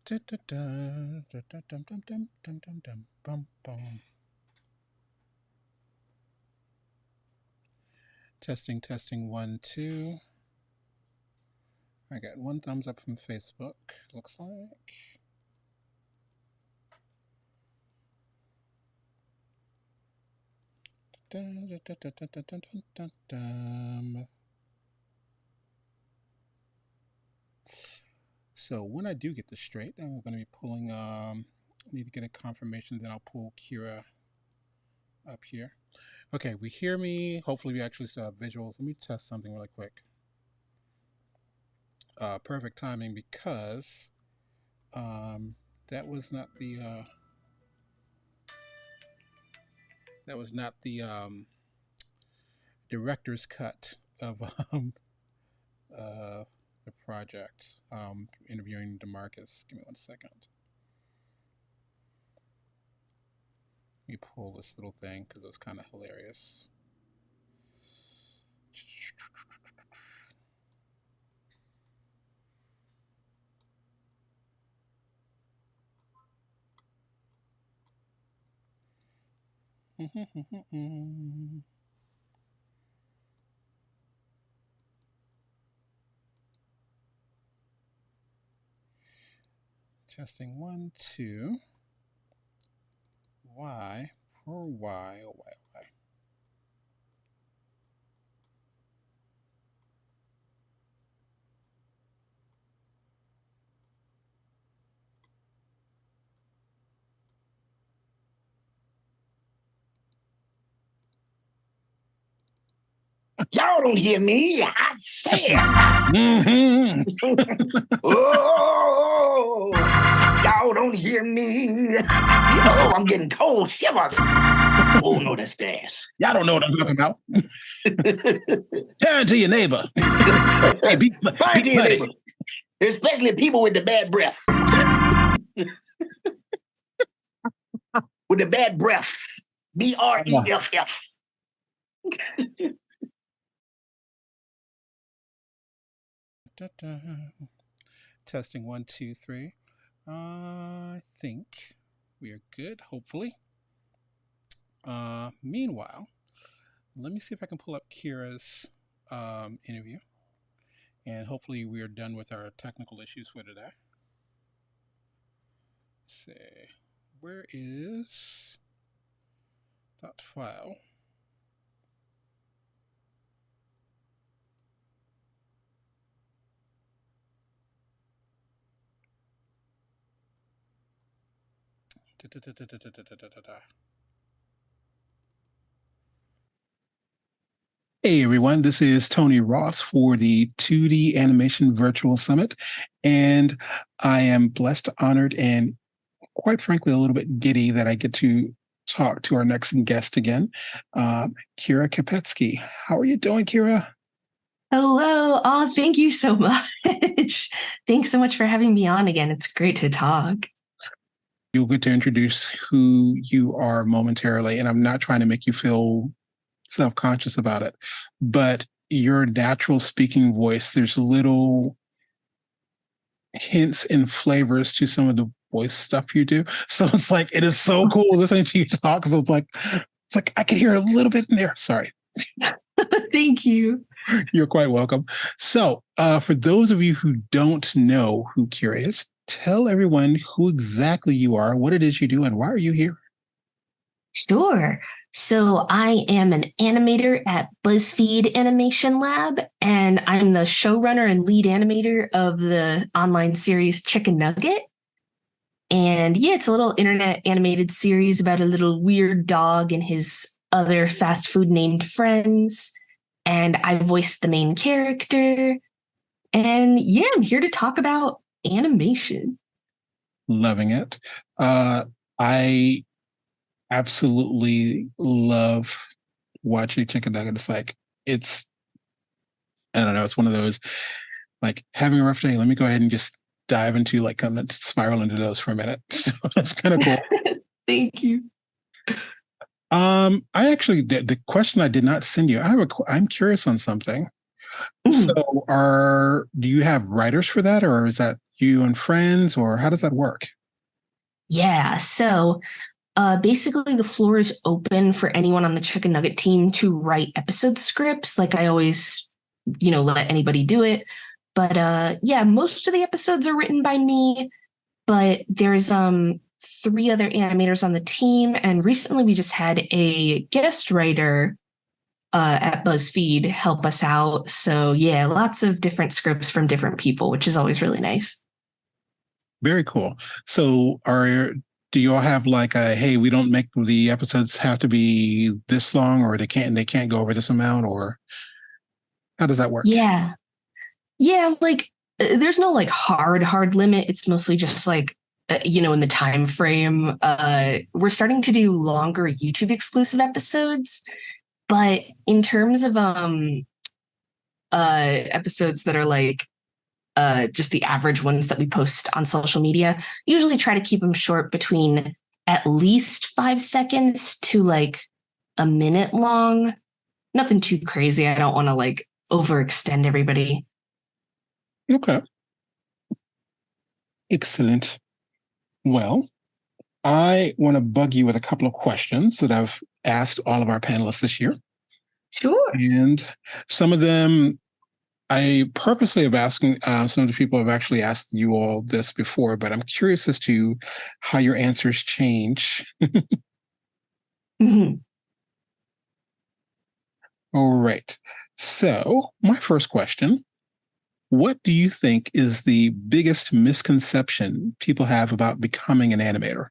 Testing, testing, 1, 2. I got 1 thumbs up from Facebook, looks like. So when I do get this straight, I'm going to be pulling, need to get a confirmation, then I'll pull Kira up here. Okay, we hear me. Hopefully we actually still have visuals. Let me test something really quick. Perfect timing because that was not the director's cut of the project. Interviewing DeMarcus. Give me 1 second. Let me pull this little thing because it was kind of hilarious. Testing 1, 2. Y for Y, oh Y, oh Y. Y'all don't hear me. I said. Oh, y'all don't hear me. Oh, I'm getting cold shivers. Oh, no, that's gas. Y'all don't know what I'm talking about. Turn to your neighbor. Hey, be to your neighbor. Especially people with the bad breath. With the bad breath. BREFF. Testing 1, 2, 3. I think we are good, hopefully. Meanwhile, let me see if I can pull up Kira's interview. And hopefully we are done with our technical issues for today. Let's see. Where is that file? Hey everyone, this is Tony Ross for the 2D Animation Virtual Summit, and I am blessed, honored, and quite frankly a little bit giddy that I get to talk to our next guest again, Kira Kapetsky. How are you doing, Kira? Hello. Oh, thank you so much. Thanks so much for having me on again. It's great to talk. You'll get to introduce who you are momentarily, and I'm not trying to make you feel self-conscious about it, but your natural speaking voice, there's little hints and flavors to some of the voice stuff you do. So it's like, it is so cool listening to you talk. So it's like I can hear a little bit in there. Sorry. Thank you. You're quite welcome. So for those of you who don't know who Kira is, tell everyone who exactly you are, what it is you do, and why are you here? Sure. So I am an animator at BuzzFeed Animation Lab, and I'm the showrunner and lead animator of the online series Chicken Nugget. And yeah, it's a little internet animated series about a little weird dog and his other fast food named friends. And I voiced the main character. And yeah, I'm here to talk about animation. Loving it. I absolutely love watching Chicken Nugget. It's like, I don't know, it's one of those, like, having a rough day, let me go ahead and just dive into, like, kind of spiral into those for a minute. So that's kind of cool. Thank you. I actually, the question I did not send you, I'm curious on something. So do you have writers for that, or is that you and friends, or how does that work? Yeah. So basically, the floor is open for anyone on the Chicken Nugget team to write episode scripts. Like I always, let anybody do it. But yeah, most of the episodes are written by me. But there's three other animators on the team, and recently we just had a guest writer at BuzzFeed help us out. So yeah, lots of different scripts from different people, which is always really nice. Very cool. So do you all have like a, hey, we don't make the episodes have to be this long, or they can't go over this amount, or how does that work? Yeah. Yeah, like there's no like hard limit. It's mostly just like in the time frame. We're starting to do longer YouTube exclusive episodes, but in terms of episodes that are like just the average ones that we post on social media, usually try to keep them short, between at least 5 seconds to like a minute long. Nothing too crazy. I don't want to like overextend everybody. Okay. Excellent. Well, I want to bug you with a couple of questions that I've asked all of our panelists this year. Sure. And some of them I purposely have asking some of the people have actually asked you all this before, but I'm curious as to how your answers change. Mhm. All right. So, my first question, what do you think is the biggest misconception people have about becoming an animator?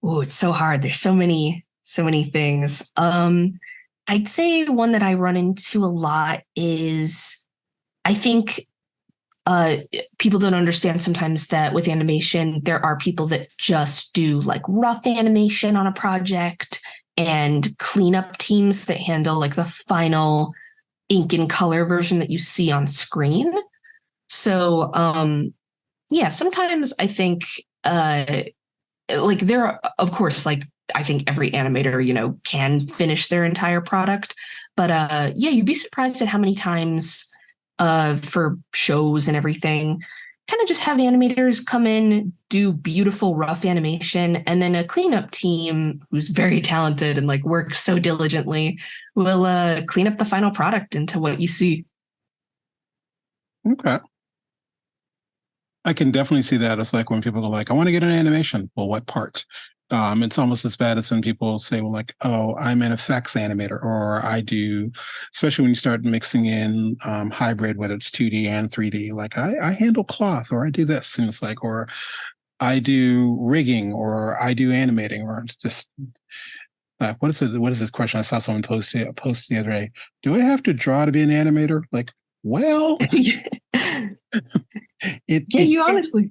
Oh, it's so hard. There's so many things. I'd say one that I run into a lot is, I think uh, people don't understand sometimes that with animation, there are people that just do like rough animation on a project, and cleanup teams that handle like the final ink and color version that you see on screen. So, yeah, sometimes I think like there are, of course, like I think every animator, can finish their entire product. But yeah, you'd be surprised at how many times for shows and everything, kind of just have animators come in, do beautiful rough animation, and then a cleanup team who's very talented and like works so diligently will clean up the final product into what you see. Okay. I can definitely see that. It's like when people are like, I want to get an animation. Well, what part? It's almost as bad as when people say, well, like, oh, I'm an effects animator, or I do, especially when you start mixing in hybrid, whether it's 2D and 3D, like I handle cloth, or I do this. And it's like, or I do rigging, or I do animating, or it's just like, what is this question? I saw someone post the other day. Do I have to draw to be an animator? Like, well, Yeah, it you honestly.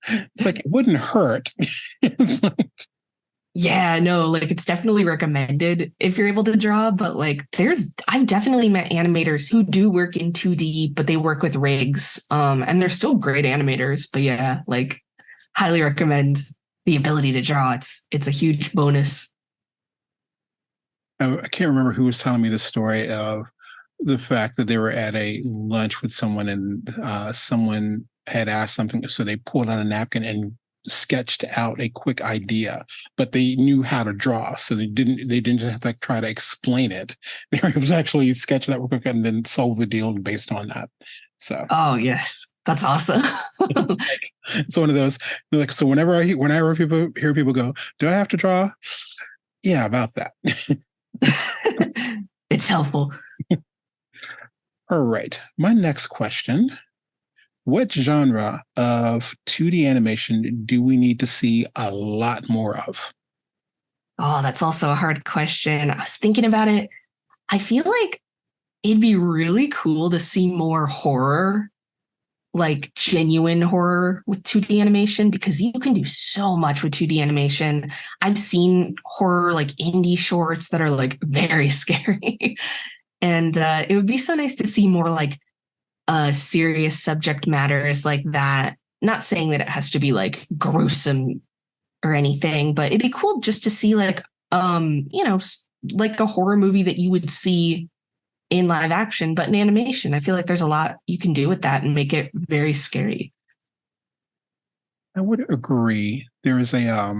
it's like it wouldn't hurt. It's like, Yeah, no, like it's definitely recommended if you're able to draw, but like I've definitely met animators who do work in 2D, but they work with rigs. And they're still great animators, but yeah, like highly recommend the ability to draw. It's a huge bonus. I can't remember who was telling me the story of the fact that they were at a lunch with someone, and someone had asked something, so they pulled out a napkin and sketched out a quick idea, but they knew how to draw, so they didn't just have to like, try to explain it. They were able to actually sketch it out real quick and then solve the deal based on that. So Oh, yes. That's awesome. it's one of those like, so whenever people hear people go, do I have to draw? Yeah, about that. It's helpful. All right. My next question. What genre of 2D animation do we need to see a lot more of? Oh, that's also a hard question. I was thinking about it. I feel like it'd be really cool to see more horror, like genuine horror with 2D animation, because you can do so much with 2D animation. I've seen horror like indie shorts that are like very scary. And it would be so nice to see more like serious subject matters like that. Not saying that it has to be like gruesome or anything, but it'd be cool just to see like like a horror movie that you would see in live action, but in animation. I feel like there's a lot you can do with that and make it very scary. I would agree. There is a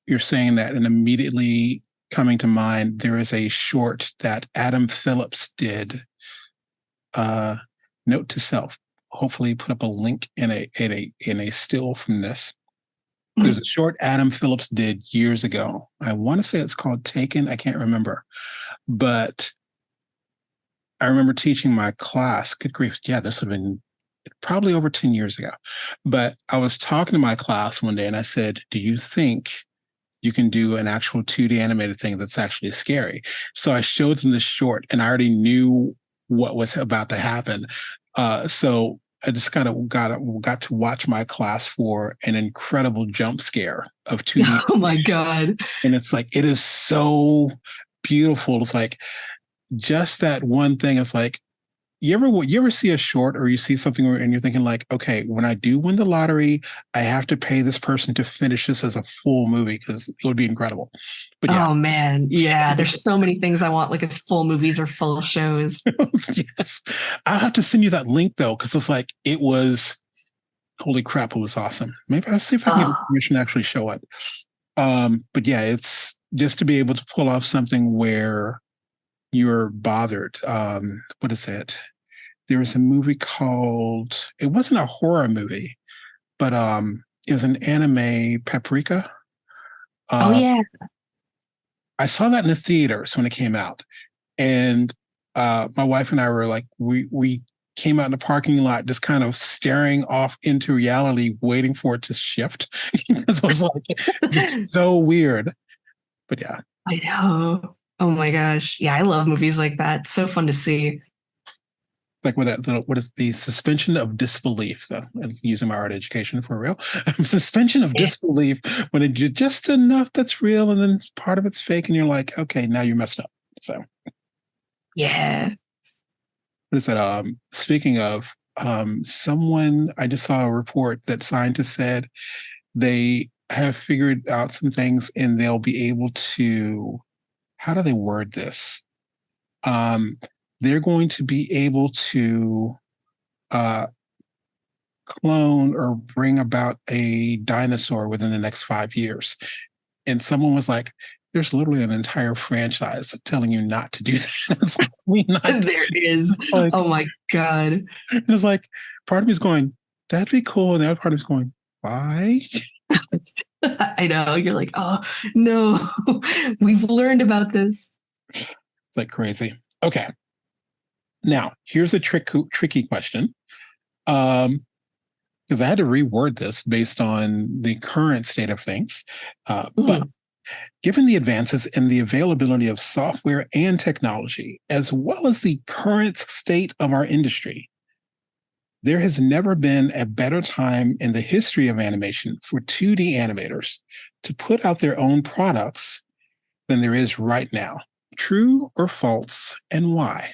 you're saying that, and immediately coming to mind, there is a short that Adam Phillips did. Uh, Note to self. Hopefully, put up a link in a still from this. There's a short Adam Phillips did years ago. I want to say it's called Taken. I can't remember, but I remember teaching my class. Good grief! Yeah, this would have been probably over 10 years ago. But I was talking to my class one day, and I said, "Do you think you can do an actual 2D animated thing that's actually scary?" So I showed them this short, and I already knew what was about to happen. So I just kind of got to watch my class for an incredible jump scare of 2D. Oh my God. And it's like, it is so beautiful. It's like just that one thing. It's like, you ever see a short or you see something and you're thinking like, okay, when I do win the lottery, I have to pay this person to finish this as a full movie because it would be incredible. But yeah. Oh man. Yeah. There's so many things I want, like as full movies or full shows. Yes. I'll have to send you that link though, because it's like, it was, holy crap, it was awesome. Maybe I'll see if I can get permission to actually show it. But yeah, it's just to be able to pull off something where you're bothered. What is it? There was a movie called, it wasn't a horror movie, but it was an anime, Paprika. Oh yeah. I saw that in the theaters when it came out. And my wife and I were like, we came out in the parking lot just kind of staring off into reality, waiting for it to shift. Because I was like, it's so weird. But yeah. I know. Oh my gosh. Yeah, I love movies like that. It's so fun to see. Like what is the suspension of disbelief? Though, and using my art education for real, suspension of disbelief when it's just enough that's real, and then part of it's fake, and you're like, okay, now you messed up. So, yeah. What is that? Speaking of, someone I just saw a report that scientists said they have figured out some things, and they'll be able to. How do they word this? They're going to be able to clone or bring about a dinosaur within the next 5 years. And someone was like, there's literally an entire franchise telling you not to do that. Like, there is. Like, oh my God. And it's like, part of me is going, that'd be cool. And the other part of me is going, why? I know. You're like, oh, no, we've learned about this. It's like crazy. Okay. Now, here's a tricky question. Because I had to reword this based on the current state of things. But given the advances in the availability of software and technology, as well as the current state of our industry, there has never been a better time in the history of animation for 2D animators to put out their own products than there is right now. True or false, and why?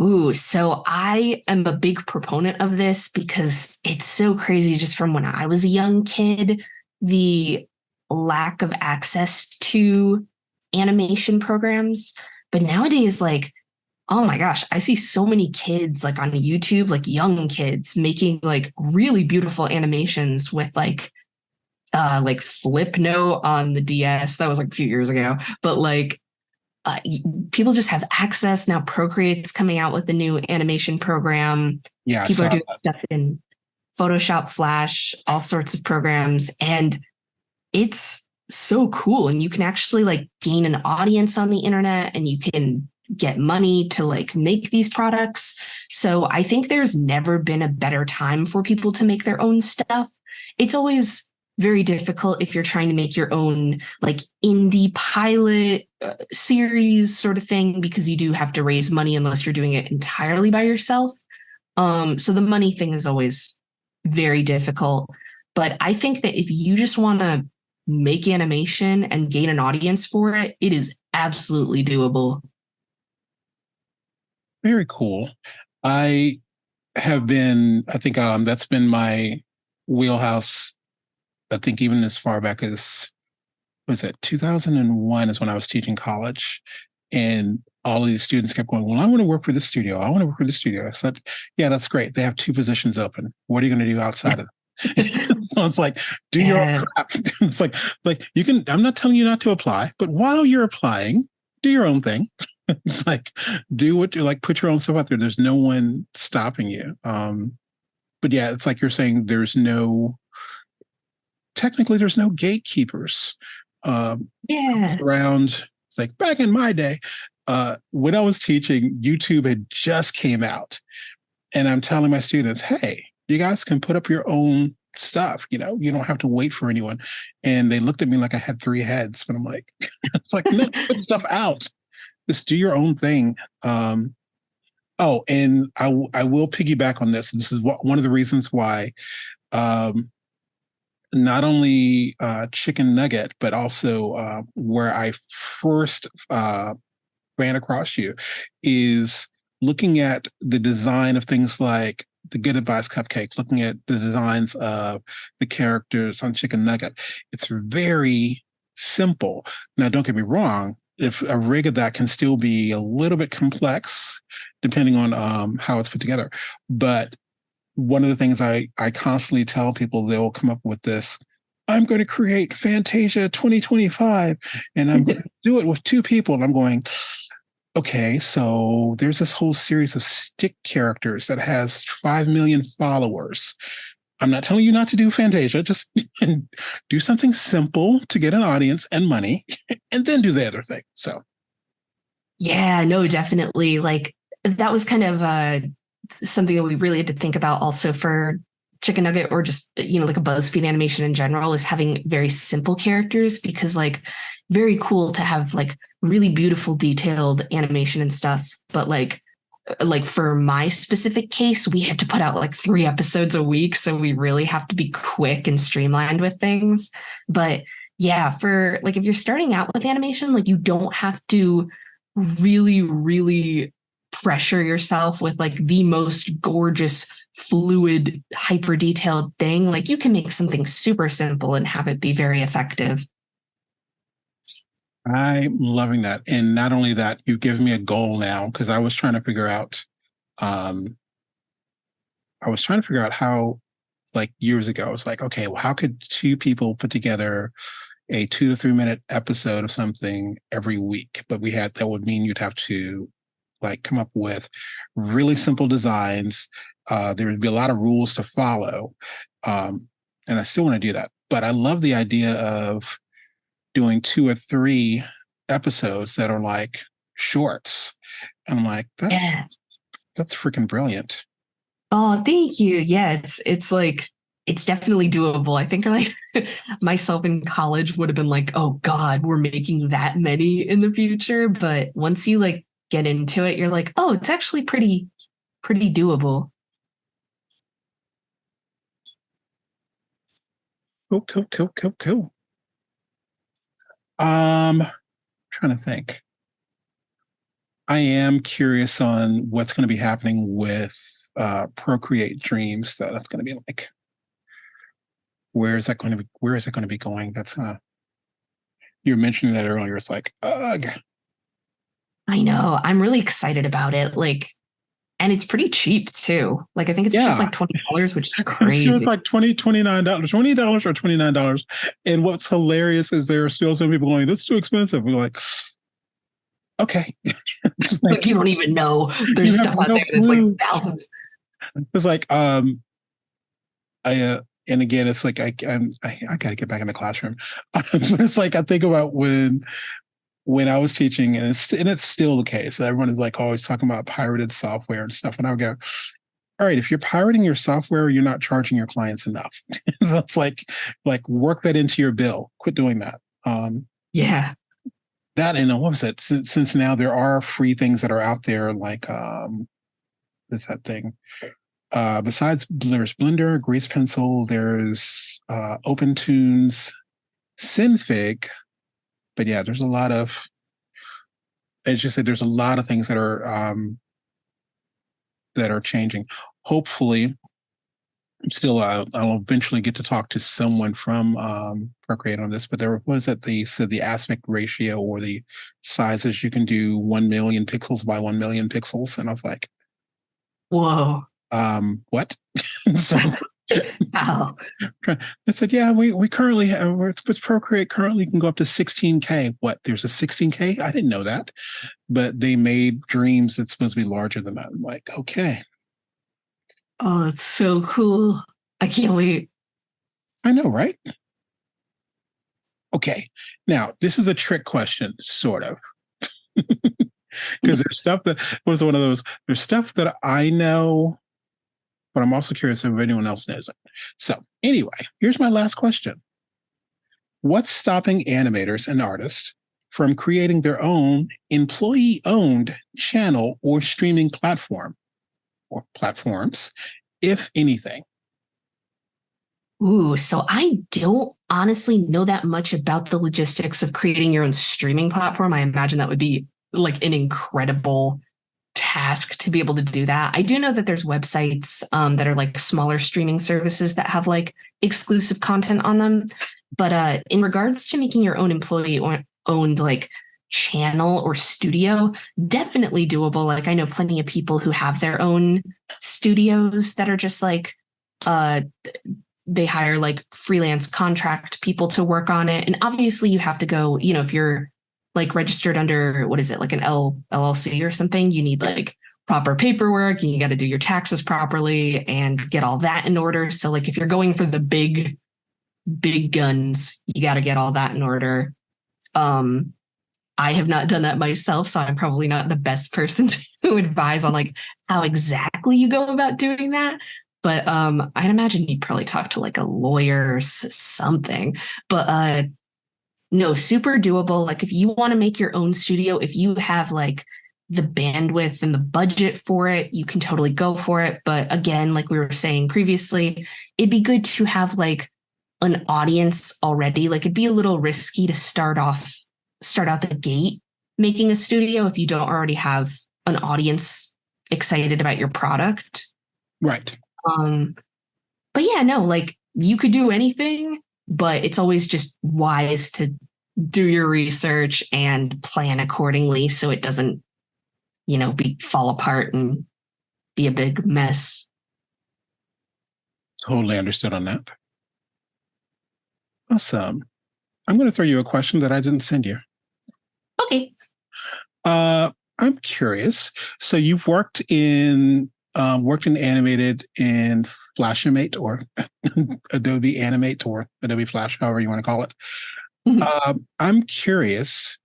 Ooh, so I am a big proponent of this because it's so crazy just from when I was a young kid, the lack of access to animation programs. But nowadays, like, oh my gosh, I see so many kids like on YouTube, like young kids making like really beautiful animations with like Flipnote on the DS. That was like a few years ago, but like people just have access now. Procreate's coming out with a new animation program. Yeah, people are doing stuff in Photoshop, Flash, all sorts of programs, and it's so cool. And you can actually like gain an audience on the internet, and you can get money to like make these products. So I think there's never been a better time for people to make their own stuff. It's always very difficult if you're trying to make your own like indie pilot series sort of thing, because you do have to raise money unless you're doing it entirely by yourself. So the money thing is always very difficult. But I think that if you just want to make animation and gain an audience for it, it is absolutely doable. Very cool. I think that's been my wheelhouse. I think even as far back as, was it 2001 is when I was teaching college. And all of these students kept going, well, I want to work for the studio. I want to work for the studio. So that's great. They have 2 positions open. What are you going to do outside of it? So it's like, do your own crap. It's like you can, I'm not telling you not to apply, but while you're applying, do your own thing. It's like, do what you like, put your own stuff out there. There's no one stopping you. But yeah, it's like you're saying technically there's no gatekeepers. Around, it's like back in my day, when I was teaching, YouTube had just came out. And I'm telling my students, hey, you guys can put up your own stuff. You don't have to wait for anyone. And they looked at me like I had 3 heads, but I'm like, it's like, no, put stuff out. Just do your own thing. And I will piggyback on this. This is one of the reasons why not only Chicken Nugget, but also where I first ran across you is looking at the design of things like the Good Advice Cupcake, looking at the designs of the characters on Chicken Nugget. It's very simple. Now, don't get me wrong. If a rig of that can still be a little bit complex, depending on how it's put together. But one of the things I constantly tell people, they'll come up with this, I'm going to create Fantasia 2025, and I'm going to do it with 2 people. And I'm going, okay, so there's this whole series of stick characters that has 5 million followers. I'm not telling you not to do Fantasia, just do something simple to get an audience and money, and then do the other thing. So. Yeah, no, definitely. Like that was kind of something that we really had to think about also for Chicken Nugget, or just, like a BuzzFeed animation in general, is having very simple characters, because like very cool to have like really beautiful detailed animation and stuff. But like for my specific case, we have to put out like 3 episodes a week. So we really have to be quick and streamlined with things. But yeah, for like, if you're starting out with animation, like you don't have to really, really pressure yourself with like the most gorgeous, fluid, hyper detailed thing. Like you can make something super simple and have it be very effective. I'm loving that. And not only that, you've given me a goal now, because I was trying to figure out how, like years ago, I was like, okay, well, how could 2 people put together a 2 to 3 minute episode of something every week? But that would mean you'd have to like come up with really simple designs. There would be a lot of rules to follow. And I still want to do that. But I love the idea of doing 2 or 3 episodes that are like shorts. And I'm like, that's freaking brilliant. Oh, thank you. Yeah, it's like, it's definitely doable. I think like myself in college would have been like, oh God, we're making that many in the future. But once you like get into it, you're like, oh, it's actually pretty doable. Cool. Trying to think. I am curious on what's going to be happening with Procreate Dreams, though. That's going to be like, where is that going to be going? That's you were mentioning that earlier. It's like, ugh. I know. I'm really excited about it. Like, and it's pretty cheap too. Like, I think it's just like $20, which is crazy. It's like $29, $20 or $29. And what's hilarious is there are still some people going, that's too expensive. We're like, okay. Like you don't even know there's stuff out there that's like thousands. It's like, and again, it's like I got to get back in the classroom. But it's like I think about when I was teaching, and it's still the case. Everyone is like always talking about pirated software and stuff, and I would go, all right, if you're pirating your software, you're not charging your clients enough. That's like work that into your bill. Quit doing that. Yeah. That, and what was it? Since now there are free things that are out there, like what's that thing? Besides, there's Blender, Grease Pencil, there's OpenTunes, Synfig, but yeah, there's a lot of. It's just that there's a lot of things that are changing. Hopefully, still, I'll eventually get to talk to someone from Procreate on this, but there was that they said the aspect ratio or the sizes you can do 1 million pixels by 1 million pixels, and I was like, Whoa. what? So Wow. I said, yeah, we currently have, with Procreate currently can go up to 16K. What? There's a 16K? I didn't know that, but they made Dreams that's supposed to be larger than that. I'm like, okay, Oh, that's so cool. I can't wait. I know, right? Okay, now this is a trick question, sort of, because there's stuff that was one of those. There's stuff that I know, but I'm also curious if anyone else knows it. So anyway, here's my last question. What's stopping animators and artists from creating their own employee-owned channel or streaming platform or platforms, if anything? Ooh, so I don't honestly know that much about the logistics of creating your own streaming platform. I imagine that would be like an incredible task to be able to do that. I do know that there's websites that are like smaller streaming services that have like exclusive content on them. But in regards to making your own employee or owned like channel or studio, definitely doable. Like I know plenty of people who have their own studios that are just like uh they hire like freelance contract people to work on it. And obviously you have to go, you know, if you're like registered under, what is it, like an LLC or something, you need like proper paperwork and you got to do your taxes properly and get all that in order. So like if you're going for the big guns, you got to get all that in order. I have not done that myself, so I'm probably not the best person to advise on like how exactly you go about doing that. But I'd imagine you'd probably talk to like a lawyer or something. But no, super doable. Like if you want to make your own studio, if you have like the bandwidth and the budget for it, you can totally go for it. But again, like we were saying previously, it'd be good to have like an audience already. Like it'd be a little risky to start out the gate making a studio if you don't already have an audience excited about your product. Right. But yeah, no, like you could do anything, but it's always just wise to do your research and plan accordingly so it doesn't, you know, fall apart and be a big mess. Totally understood on that. Awesome. I'm going to throw you a question that I didn't send you. Okay. I'm curious. So you've worked in animated in Flash-Animate or Adobe Animate or Adobe Flash, however you want to call it. I'm curious,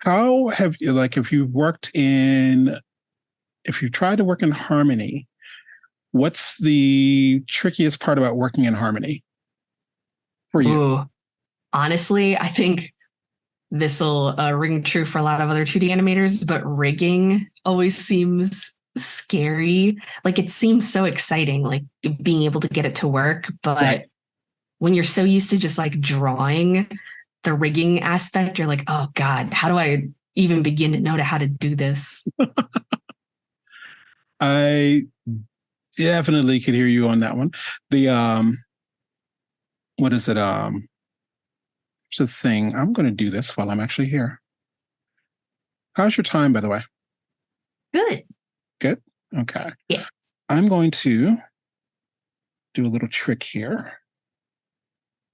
how have you, like, if you've tried to work in Harmony, what's the trickiest part about working in Harmony for you? Ooh, honestly, I think this will ring true for a lot of other 2D animators, but rigging always seems scary. Like it seems so exciting, like being able to get it to work. But Right. when you're so used to just like drawing, the rigging aspect, you're like, oh God, how do I even begin to know how to do this? I definitely could hear you on that one. The what is it? It's a thing. I'm going to do this while I'm actually here. How's your time, by the way? Good. Good. Okay. Yeah. I'm going to do a little trick here.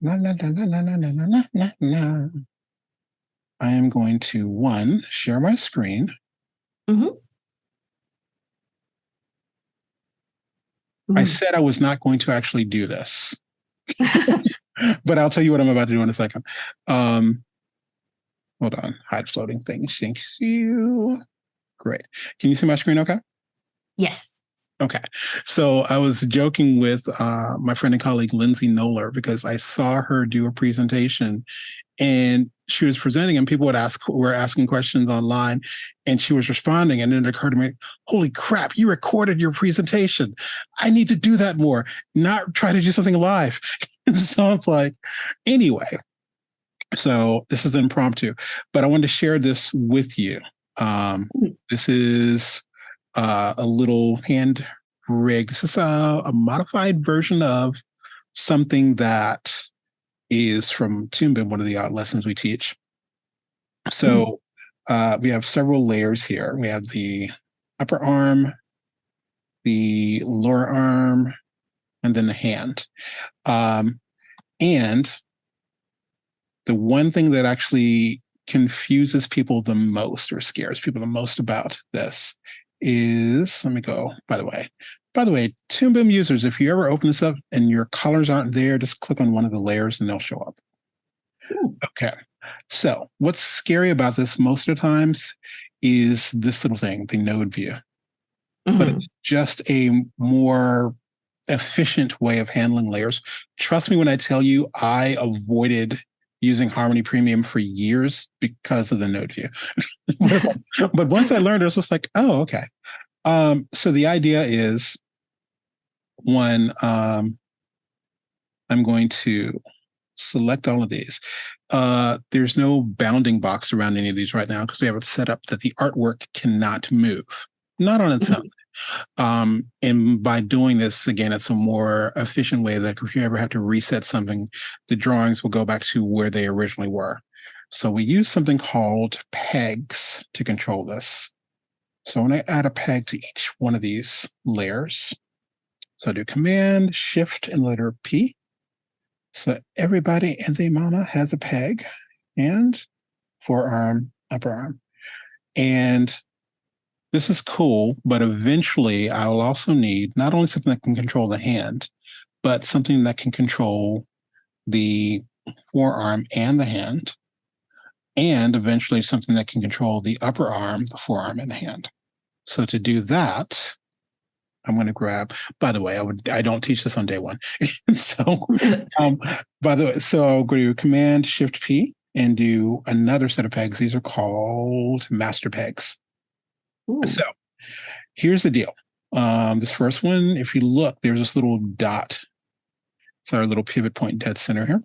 La, la, la, la, la, la, la, la, la. I am going to share my screen. Mm-hmm. I said I was not going to actually do this, but I'll tell you what I'm about to do in a second. Hold on. Hide floating things. Thank you. Great. Can you see my screen okay? Yes. Okay. So I was joking with my friend and colleague, Lindsay Noller, because I saw her do a presentation and she was presenting and people were asking questions online and she was responding. And then it occurred to me, holy crap, you recorded your presentation. I need to do that more, not try to do something live. And so it's like, anyway, so this is impromptu, but I wanted to share this with you. This is a little hand rig. This is a modified version of something that is from Toon BIM, one of the lessons we teach. So we have several layers here. We have the upper arm, the lower arm, and then the hand. And the one thing that actually confuses people the most or scares people the most about this is, let me go, by the way, Toon BIM users, if you ever open this up and your colors aren't there, just click on one of the layers and they'll show up. Ooh. Okay. So what's scary about this most of the times is this little thing, the node view. But it's just a more efficient way of handling layers. Trust me when I tell you, I avoided using Harmony Premium for years because of the node view. But once I learned, it was just like, oh, okay. So the idea is when I'm going to select all of these. There's no bounding box around any of these right now because we have it set up that the artwork cannot move, not on its own. And by doing this, again, it's a more efficient way that if you ever have to reset something, the drawings will go back to where they originally were. So we use something called pegs to control this. So when I add a peg to each one of these layers, so I do Command, Shift, and letter P. So everybody and their mama has a peg, and forearm, upper arm. And this is cool, but eventually I will also need not only something that can control the hand, but something that can control the forearm and the hand, and eventually something that can control the upper arm, the forearm, and the hand. So to do that, I'm going to grab, by the way, I don't teach this on day one. So, by the way, so I'll go to Command Shift P and do another set of pegs. These are called master pegs. Ooh. So here's the deal. This first one, if you look, there's this little dot. It's our little pivot point dead center here.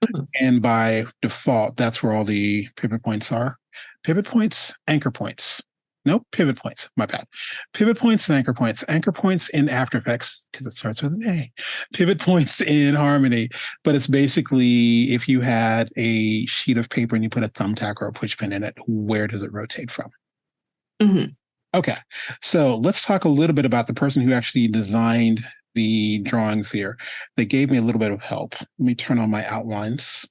Mm-hmm. And by default, that's where all the pivot points are. Pivot points, anchor points. Nope, pivot points. My bad. Pivot points and anchor points. Anchor points in After Effects, because it starts with an A. Pivot points in Harmony. But it's basically if you had a sheet of paper and you put a thumbtack or a push pin in it, where does it rotate from? Mm-hmm. Okay, so let's talk a little bit about the person who actually designed the drawings here. They gave me a little bit of help. Let me turn on my outlines,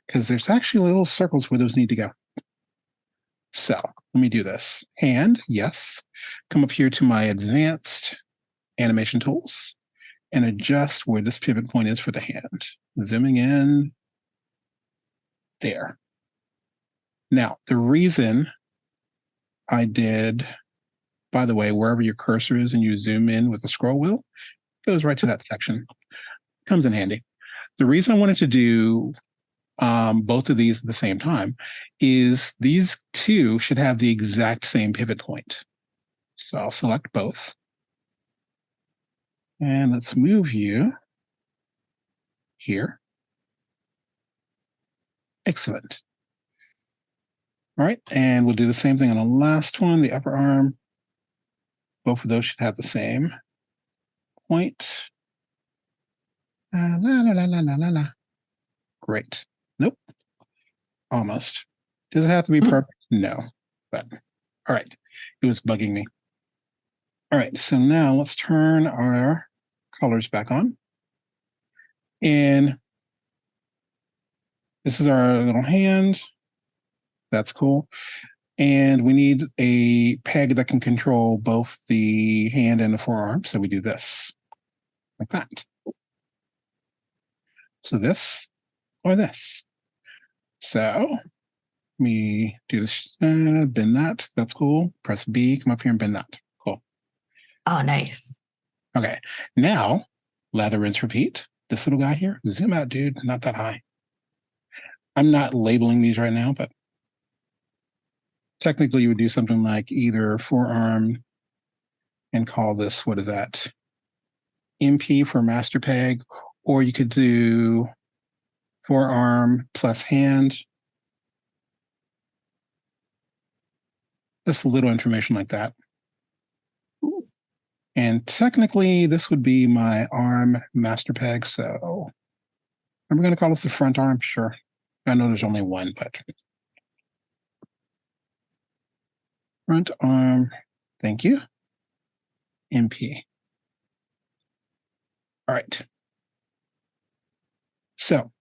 because there's actually little circles where those need to go. So let me do this. Hand, yes. Come up here to my advanced animation tools and adjust where this pivot point is for the hand. Zooming in there. Now, the reason I did, by the way, wherever your cursor is and you zoom in with the scroll wheel, it goes right to that section. Comes in handy. The reason I wanted to do both of these at the same time is these two should have the exact same pivot point. So I'll select both. And let's move you here. Excellent. All right, and we'll do the same thing on the last one, the upper arm. Both of those should have the same point. La, la, la, la, la, la, la. Great. Nope. Almost. Does it have to be perfect? No. But all right. It was bugging me. All right. So now let's turn our colors back on. And this is our little hand. That's cool. And we need a peg that can control both the hand and the forearm. So we do this like that. So this or this. So let me do this, bend that. That's cool. Press B, come up here and bend that. Cool. Oh, nice. Okay. Now, lather, rinse, repeat. This little guy here, zoom out, dude. Not that high. I'm not labeling these right now, but technically you would do something like either forearm and call this, what is that? MP for master peg, or you could do forearm plus hand. Just a little information like that. And technically, this would be my arm master peg. So I'm going to call this the front arm. Sure. I know there's only one, but front arm. Thank you. MP. All right. So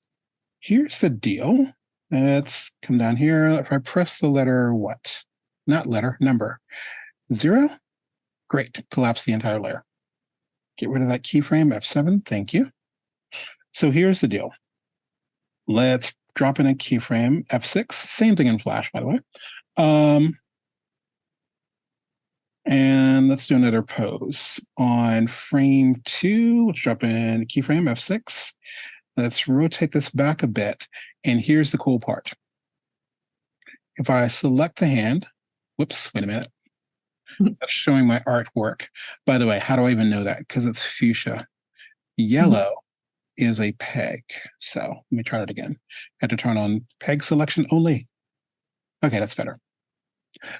here's the deal. Let's come down here. If I press the letter what? Not letter, number. 0. Great. Collapse the entire layer. Get rid of that keyframe, F7. Thank you. So here's the deal. Let's drop in a keyframe, F6. Same thing in Flash, by the way. And let's do another pose. On frame 2, let's drop in a keyframe, F6. Let's rotate this back a bit. And here's the cool part. If I select the hand, whoops, wait a minute. That's showing my artwork. By the way, how do I even know that? Because it's fuchsia. Yellow is a peg. So let me try it again. Had to turn on peg selection only. Okay, that's better.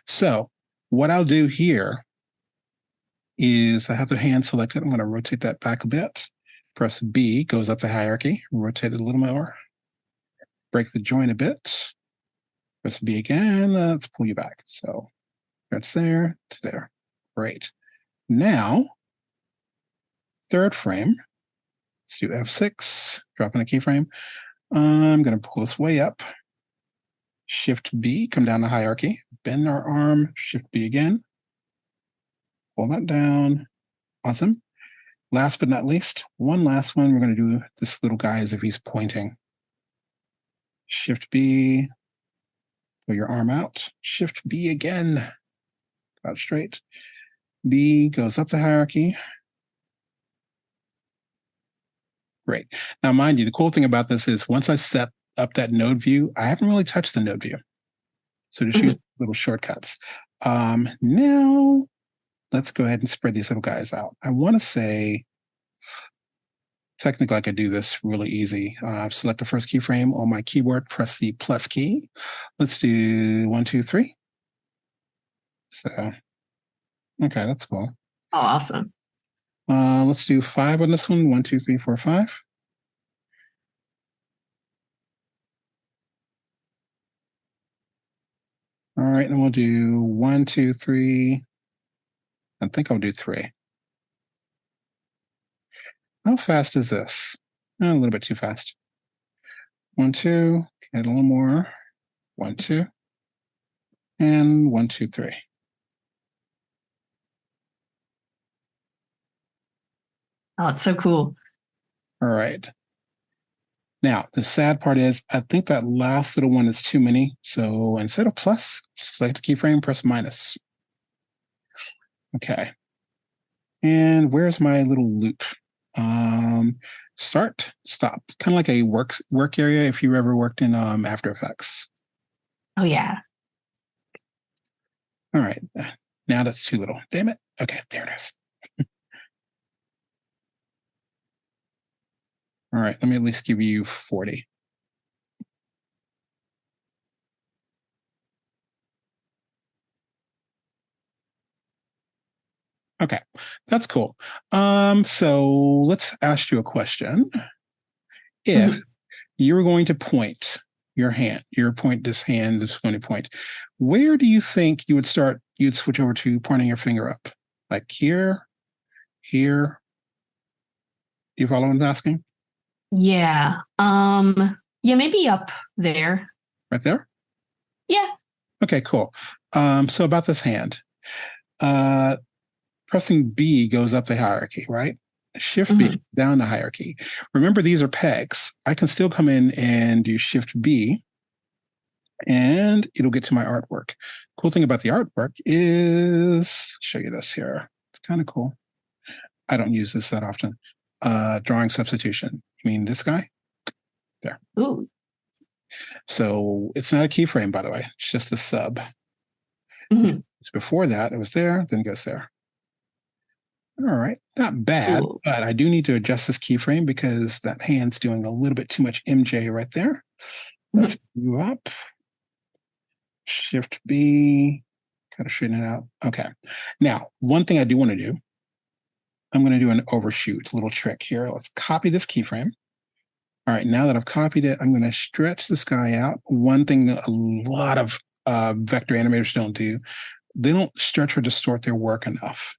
So what I'll do here is I have the hand selected. I'm going to rotate that back a bit. Press B, goes up the hierarchy. Rotate it a little more. Break the joint a bit. Press B again. Let's pull you back. So that's there to there. Great. Now, third frame. Let's do F6. Drop in a keyframe. I'm going to pull this way up. Shift B, come down the hierarchy. Bend our arm. Shift B again. Pull that down. Awesome. Last but not least, one last one. We're going to do this little guy as if he's pointing. Shift B. Pull your arm out. Shift B again. Out straight. B goes up the hierarchy. Great. Now, mind you, the cool thing about this is once I set up that node view, I haven't really touched the node view. So just use little shortcuts. Now, let's go ahead and spread these little guys out. I want to say, technically, I could do this really easy. Select the first keyframe on my keyboard, press the plus key. Let's do 1, 2, 3. So, okay, that's cool. Oh, awesome. Let's do 5 on this one. 1, 2, 3, 4, 5. All right, and we'll do 1, 2, 3. I think I'll do 3. How fast is this? A little bit too fast. 1, 2. Get a little more. 1, 2. And 1, 2, 3. Oh, it's so cool. All right. Now, the sad part is I think that last little one is too many. So instead of plus, select the keyframe, press minus. Okay. And where's my little loop? Start, stop. Kind of like a work area if you ever worked in After Effects. Oh, yeah. All right. Now that's too little. Damn it. Okay, there it is. All right, let me at least give you 40. Okay, that's cool. So let's ask you a question. If you were going to point your hand, this hand is going to point, where do you think you would start? You'd switch over to pointing your finger up, like here, here. Do you follow what I'm asking? Yeah. Yeah, maybe up there. Right there? Yeah. Okay, cool. So about this hand, pressing B goes up the hierarchy, right? Shift B down the hierarchy. Remember, these are pegs. I can still come in and do Shift B, and it'll get to my artwork. Cool thing about the artwork is, show you this here. It's kind of cool. I don't use this that often. Drawing substitution. You mean this guy? There. Ooh. So it's not a keyframe, by the way. It's just a sub. It's before that. It was there, then it goes there. All right, not bad, but I do need to adjust this keyframe because that hand's doing a little bit too much MJ right there. Let's move up. Shift B, kind of straighten it out. Okay. Now, one thing I do want to do I'm going to do an overshoot little trick here. Let's copy this keyframe. All right, now that I've copied it, I'm going to stretch this guy out. One thing that a lot of vector animators don't do, they don't stretch or distort their work enough.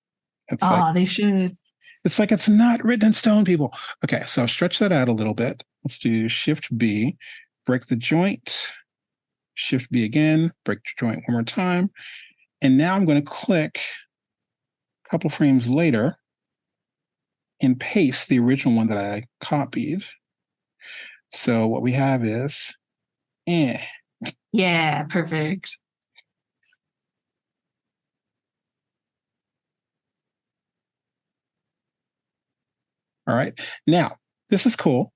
They should. It's like it's not written in stone, people. Okay, so I'll stretch that out a little bit. Let's do Shift B, break the joint, Shift B again, break the joint one more time. And now I'm going to click a couple frames later and paste the original one that I copied. So what we have is, Yeah, perfect. All right. Now, this is cool.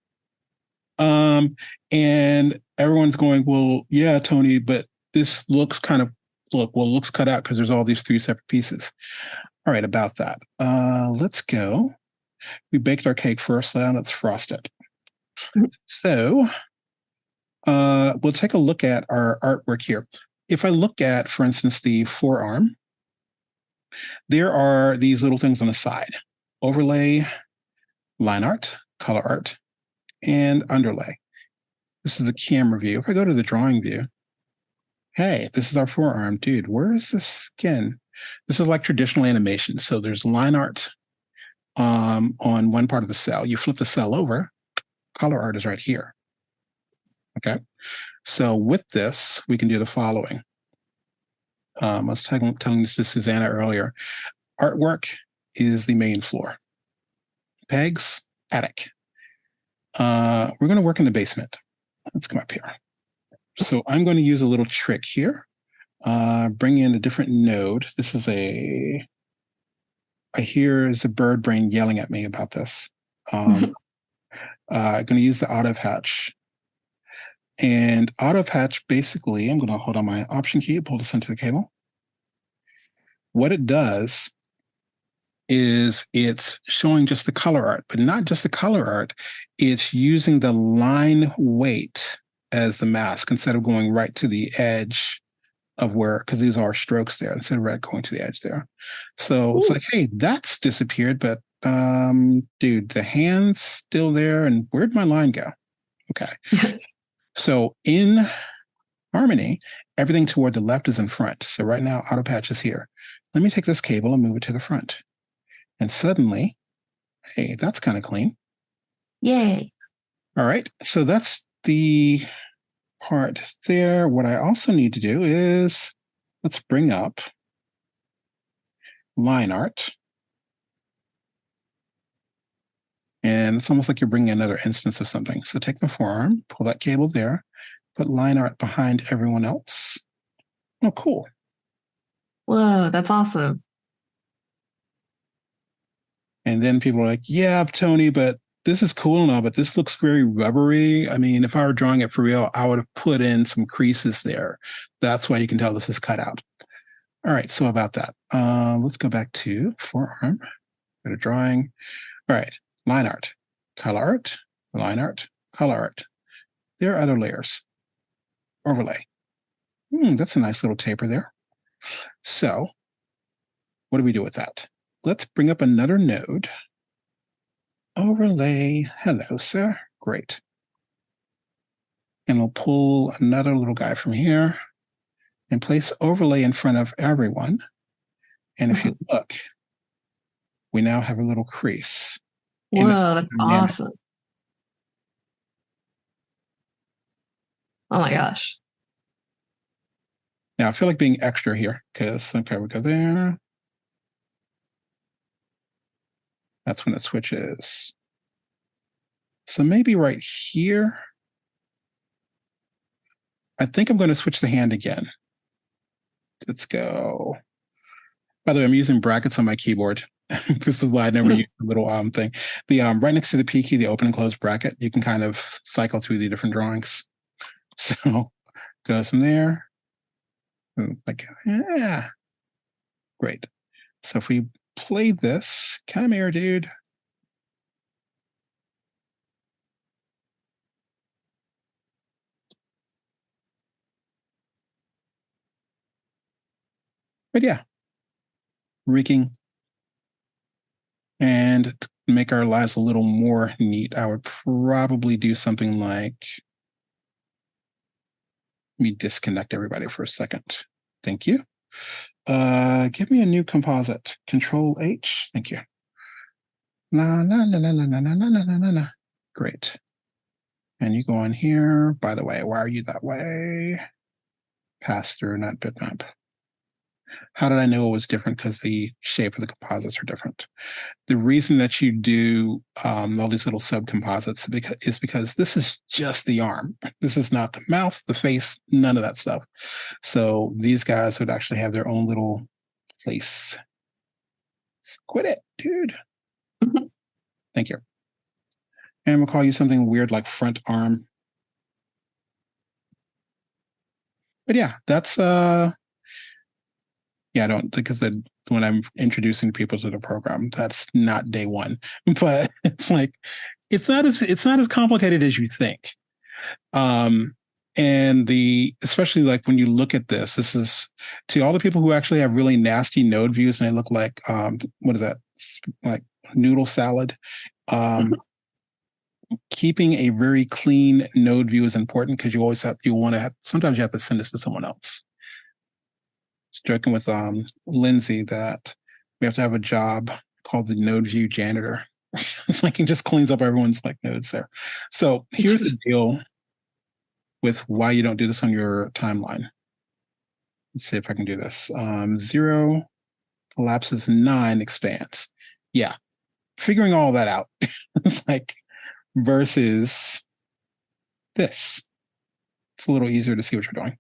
And everyone's going, well, yeah, Tony, but this looks kind of, looks cut out because there's all these 3 separate pieces. All right, about that. Let's go. We baked our cake first, now let's frost it. So we'll take a look at our artwork here. If I look at, for instance, the forearm, there are these little things on the side: overlay, line art, color art, and underlay. This is the camera view. If I go to the drawing view, hey, this is our forearm. Dude, where is the skin? This is like traditional animation. So there's line art on one part of the cell. You flip the cell over, color art is right here. Okay. So with this, we can do the following. I was telling this to Susanna earlier. Artwork is the main floor. Pegs, attic. We're going to work in the basement. Let's come up here. So I'm going to use a little trick here. Bring in a different node. This is I hear is a bird brain yelling at me about this. I'm going to use the auto patch. And auto patch, basically, I'm going to hold on my option key, pull this into the cable. What it does is it's showing just the color art, but not just the color art. It's using the line weight as the mask instead of going right to the edge of where, because these are strokes there, instead of right going to the edge there. So it's like, hey, that's disappeared, but dude, the hand's still there, and where'd my line go? Okay. So in Harmony, everything toward the left is in front. So right now, auto patch is here. Let me take this cable and move it to the front. And suddenly, hey, that's kind of clean. Yay. All right. So that's the part there. What I also need to do is, let's bring up line art. And it's almost like you're bringing another instance of something. So take the forearm, pull that cable there, put line art behind everyone else. Oh, cool. Whoa, that's awesome. And then people are like, yeah, Tony, but this is cool and all, but this looks very rubbery. I mean, if I were drawing it for real, I would have put in some creases there. That's why you can tell this is cut out. All right, so about that. Let's go back to forearm, go to drawing. All right, line art, color art, line art, color art. There are other layers. Overlay. That's a nice little taper there. So what do we do with that? Let's bring up another node. Overlay. Hello, sir. Great. And we'll pull another little guy from here and place overlay in front of everyone. And if you look, we now have a little crease. Whoa, that's awesome. Oh my gosh. Now I feel like being extra here because, okay, we go there. That's when it switches. So maybe right here. I think I'm going to switch the hand again. Let's go. By the way, I'm using brackets on my keyboard. This is why I never use the little thing. The right next to the P key, the open and close bracket, you can kind of cycle through the different drawings. So goes from there. Like, yeah. Great. So if we play this, come here, dude. But yeah, rigging. And to make our lives a little more neat, I would probably do something like, let me disconnect everybody for a second. Thank you. Give me a new composite. Control H. Thank you. La la la la la la la la la la la. Great. And you go on here. By the way, why are you that way? Pass through, not bitmap. How did I know it was different? Because the shape of the composites are different. The reason that you do all these little subcomposites is because this is just the arm. This is not the mouth, the face, none of that stuff. So these guys would actually have their own little place. Quit it, dude. Thank you. And we'll call you something weird like front arm. But yeah, that's yeah, I don't, because when I'm introducing people to the program, that's not day one. But it's like it's not as complicated as you think. And especially like when you look at this is to all the people who actually have really nasty node views and they look like what is that? Like noodle salad. Keeping a very clean node view is important because sometimes you have to send this to someone else. Joking with Lindsay that we have to have a job called the node view janitor. It's like it just cleans up everyone's like nodes there. So here's the deal with why you don't do this on your timeline. Let's see if I can do this. 0 collapses, 9 expands. Yeah, figuring all that out. It's like versus this. It's a little easier to see what you're doing.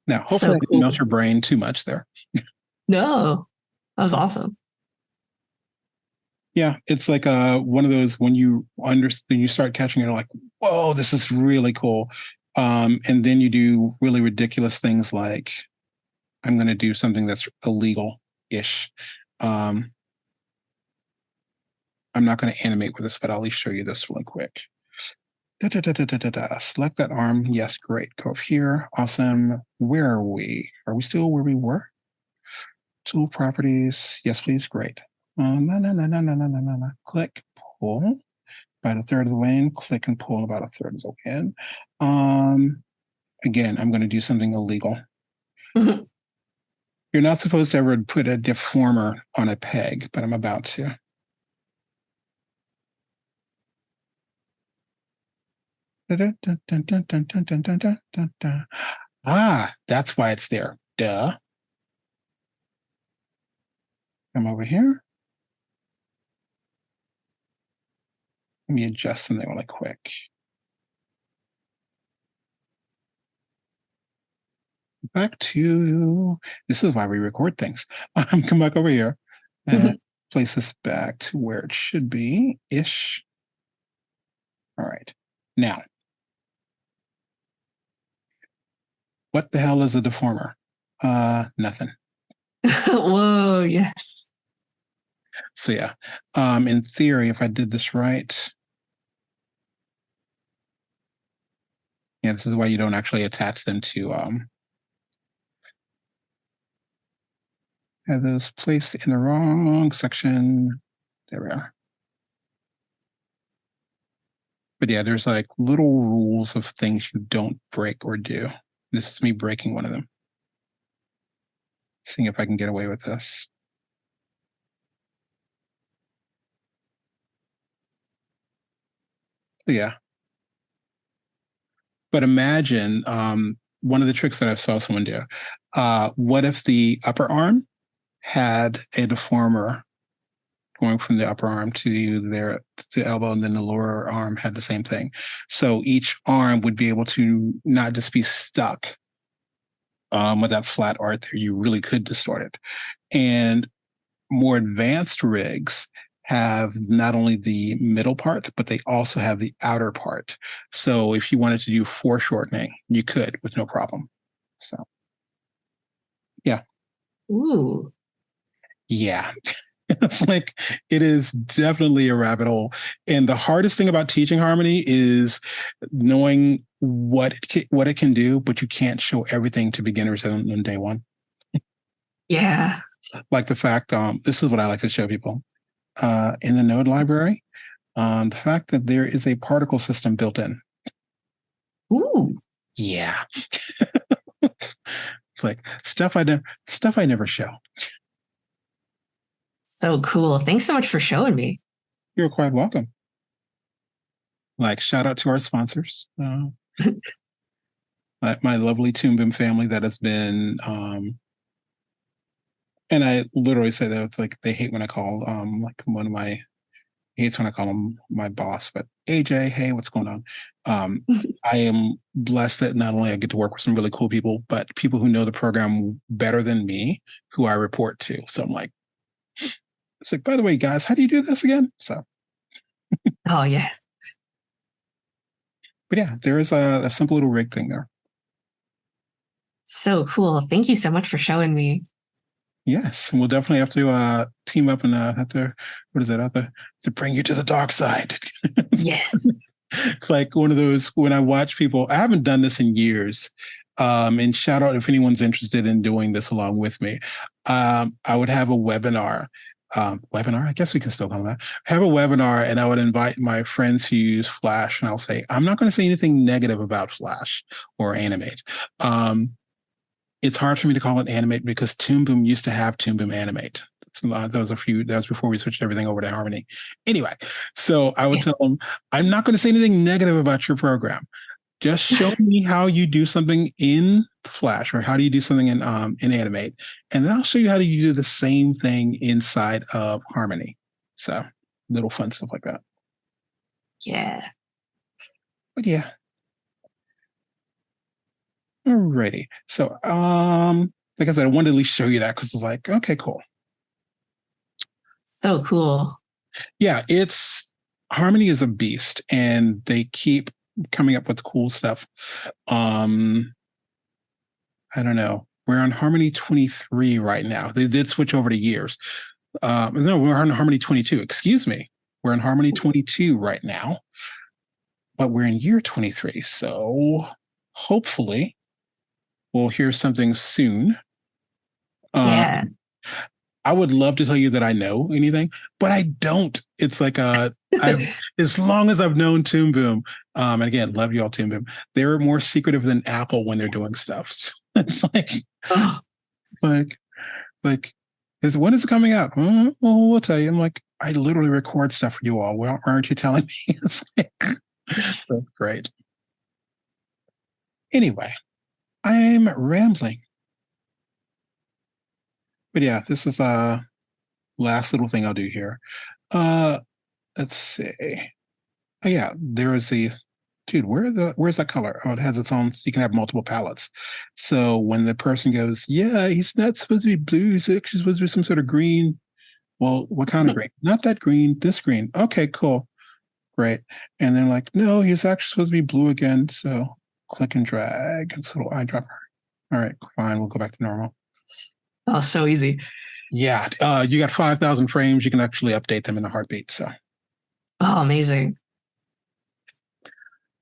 Now, hopefully I didn't melt your brain too much there. No, that was awesome. Yeah, it's like one of those when you understand, you start catching it, like, whoa, this is really cool. And then you do really ridiculous things like, I'm going to do something that's illegal-ish. I'm not going to animate with this, but I'll at least show you this really quick. Select that arm. Yes, great. Go up here. Awesome. Where are we? Are we still where we were? Tool properties. Yes, please. Great. No. Click, pull. About a third of the way in. Click and pull about a third of the way in. Again, I'm going to do something illegal. Mm-hmm. You're not supposed to ever put a deformer on a peg, but I'm about to. Ah, that's why it's there. Duh. Come over here. Let me adjust something really quick. Back to, this is why we record things. Come back over here and place this back to where it should be-ish. All right. Now, what the hell is a deformer? Nothing. Whoa, yes. So yeah, in theory, if I did this right, yeah, this is why you don't actually attach them to have those placed in the wrong section. There we are. But yeah, there's like little rules of things you don't break or do. This is me breaking one of them. Seeing if I can get away with this. So yeah. But imagine one of the tricks that I saw someone do. What if the upper arm had a deformer going from the upper arm to the elbow, and then the lower arm had the same thing? So each arm would be able to not just be stuck with that flat art there. You really could distort it. And more advanced rigs have not only the middle part, but they also have the outer part. So if you wanted to do foreshortening, you could with no problem. So, yeah. Ooh. Yeah. It's like, it is definitely a rabbit hole. And the hardest thing about teaching harmony is knowing what it can do, but you can't show everything to beginners on day one. Yeah. Like the fact, this is what I like to show people in the node library, the fact that there is a particle system built in. Ooh. Yeah. It's like stuff I never show. So cool. Thanks so much for showing me. You're quite welcome. Like, shout out to our sponsors. My lovely Toon Boom family that has been, and I literally say that it's like they hate when I call, like one of my hates when I call him my boss, but AJ, hey, what's going on? I am blessed that not only I get to work with some really cool people, but people who know the program better than me, who I report to. So I'm like, it's like, by the way, guys, how do you do this again? So, Oh, yes. but yeah, there is a simple little rig thing there. So cool. Thank you so much for showing me. Yes, we'll definitely have to team up and have to, what is it, have to bring you to the dark side. Yes. It's like one of those, when I watch people, I haven't done this in years. And shout out if anyone's interested in doing this along with me. I would have a webinar. I guess we can still call that. Have a webinar, and I would invite my friends who use Flash, and I'll say, I'm not going to say anything negative about Flash or Animate. It's hard for me to call it Animate because Toon Boom used to have Toon Boom Animate. That was before we switched everything over to Harmony. Anyway, so I would tell them, I'm not going to say anything negative about your program. Just show me how you do something in Flash, or how do you do something in Animate, and then I'll show you how you do the same thing inside of Harmony. So little fun stuff like that. Yeah. But yeah. Alrighty. So like I said, I wanted to at least show you that because it's like, okay, cool. So cool. Yeah, Harmony is a beast, and they keep coming up with cool stuff. I don't know. We're on Harmony 23 right now. They did switch over to years. No, we're on Harmony 22. Excuse me. We're in Harmony 22 right now, but we're in year 23. So hopefully we'll hear something soon. Yeah. I would love to tell you that I know anything, but I don't. It's like as long as I've known Toon Boom, and again, love you all, Toon Boom. They're more secretive than Apple when they're doing stuff. So it's like, when is it coming out? Well, we'll tell you. I'm like, I literally record stuff for you all. Well, aren't you telling me? It's like, so great. Anyway, I'm rambling. But yeah, this is last little thing I'll do here. Let's see. Oh yeah, there is dude, where's that color? Oh, it has its own, so you can have multiple palettes. So when the person goes, yeah, he's not supposed to be blue, he's actually supposed to be some sort of green. Well, what kind of green? Not that green, this green. Okay, cool. Great. And they're like, no, he's actually supposed to be blue again. So click and drag. This little eyedropper. All right, fine, we'll go back to normal. Oh, so easy. Yeah, you got 5,000 frames. You can actually update them in a heartbeat. So, oh, amazing.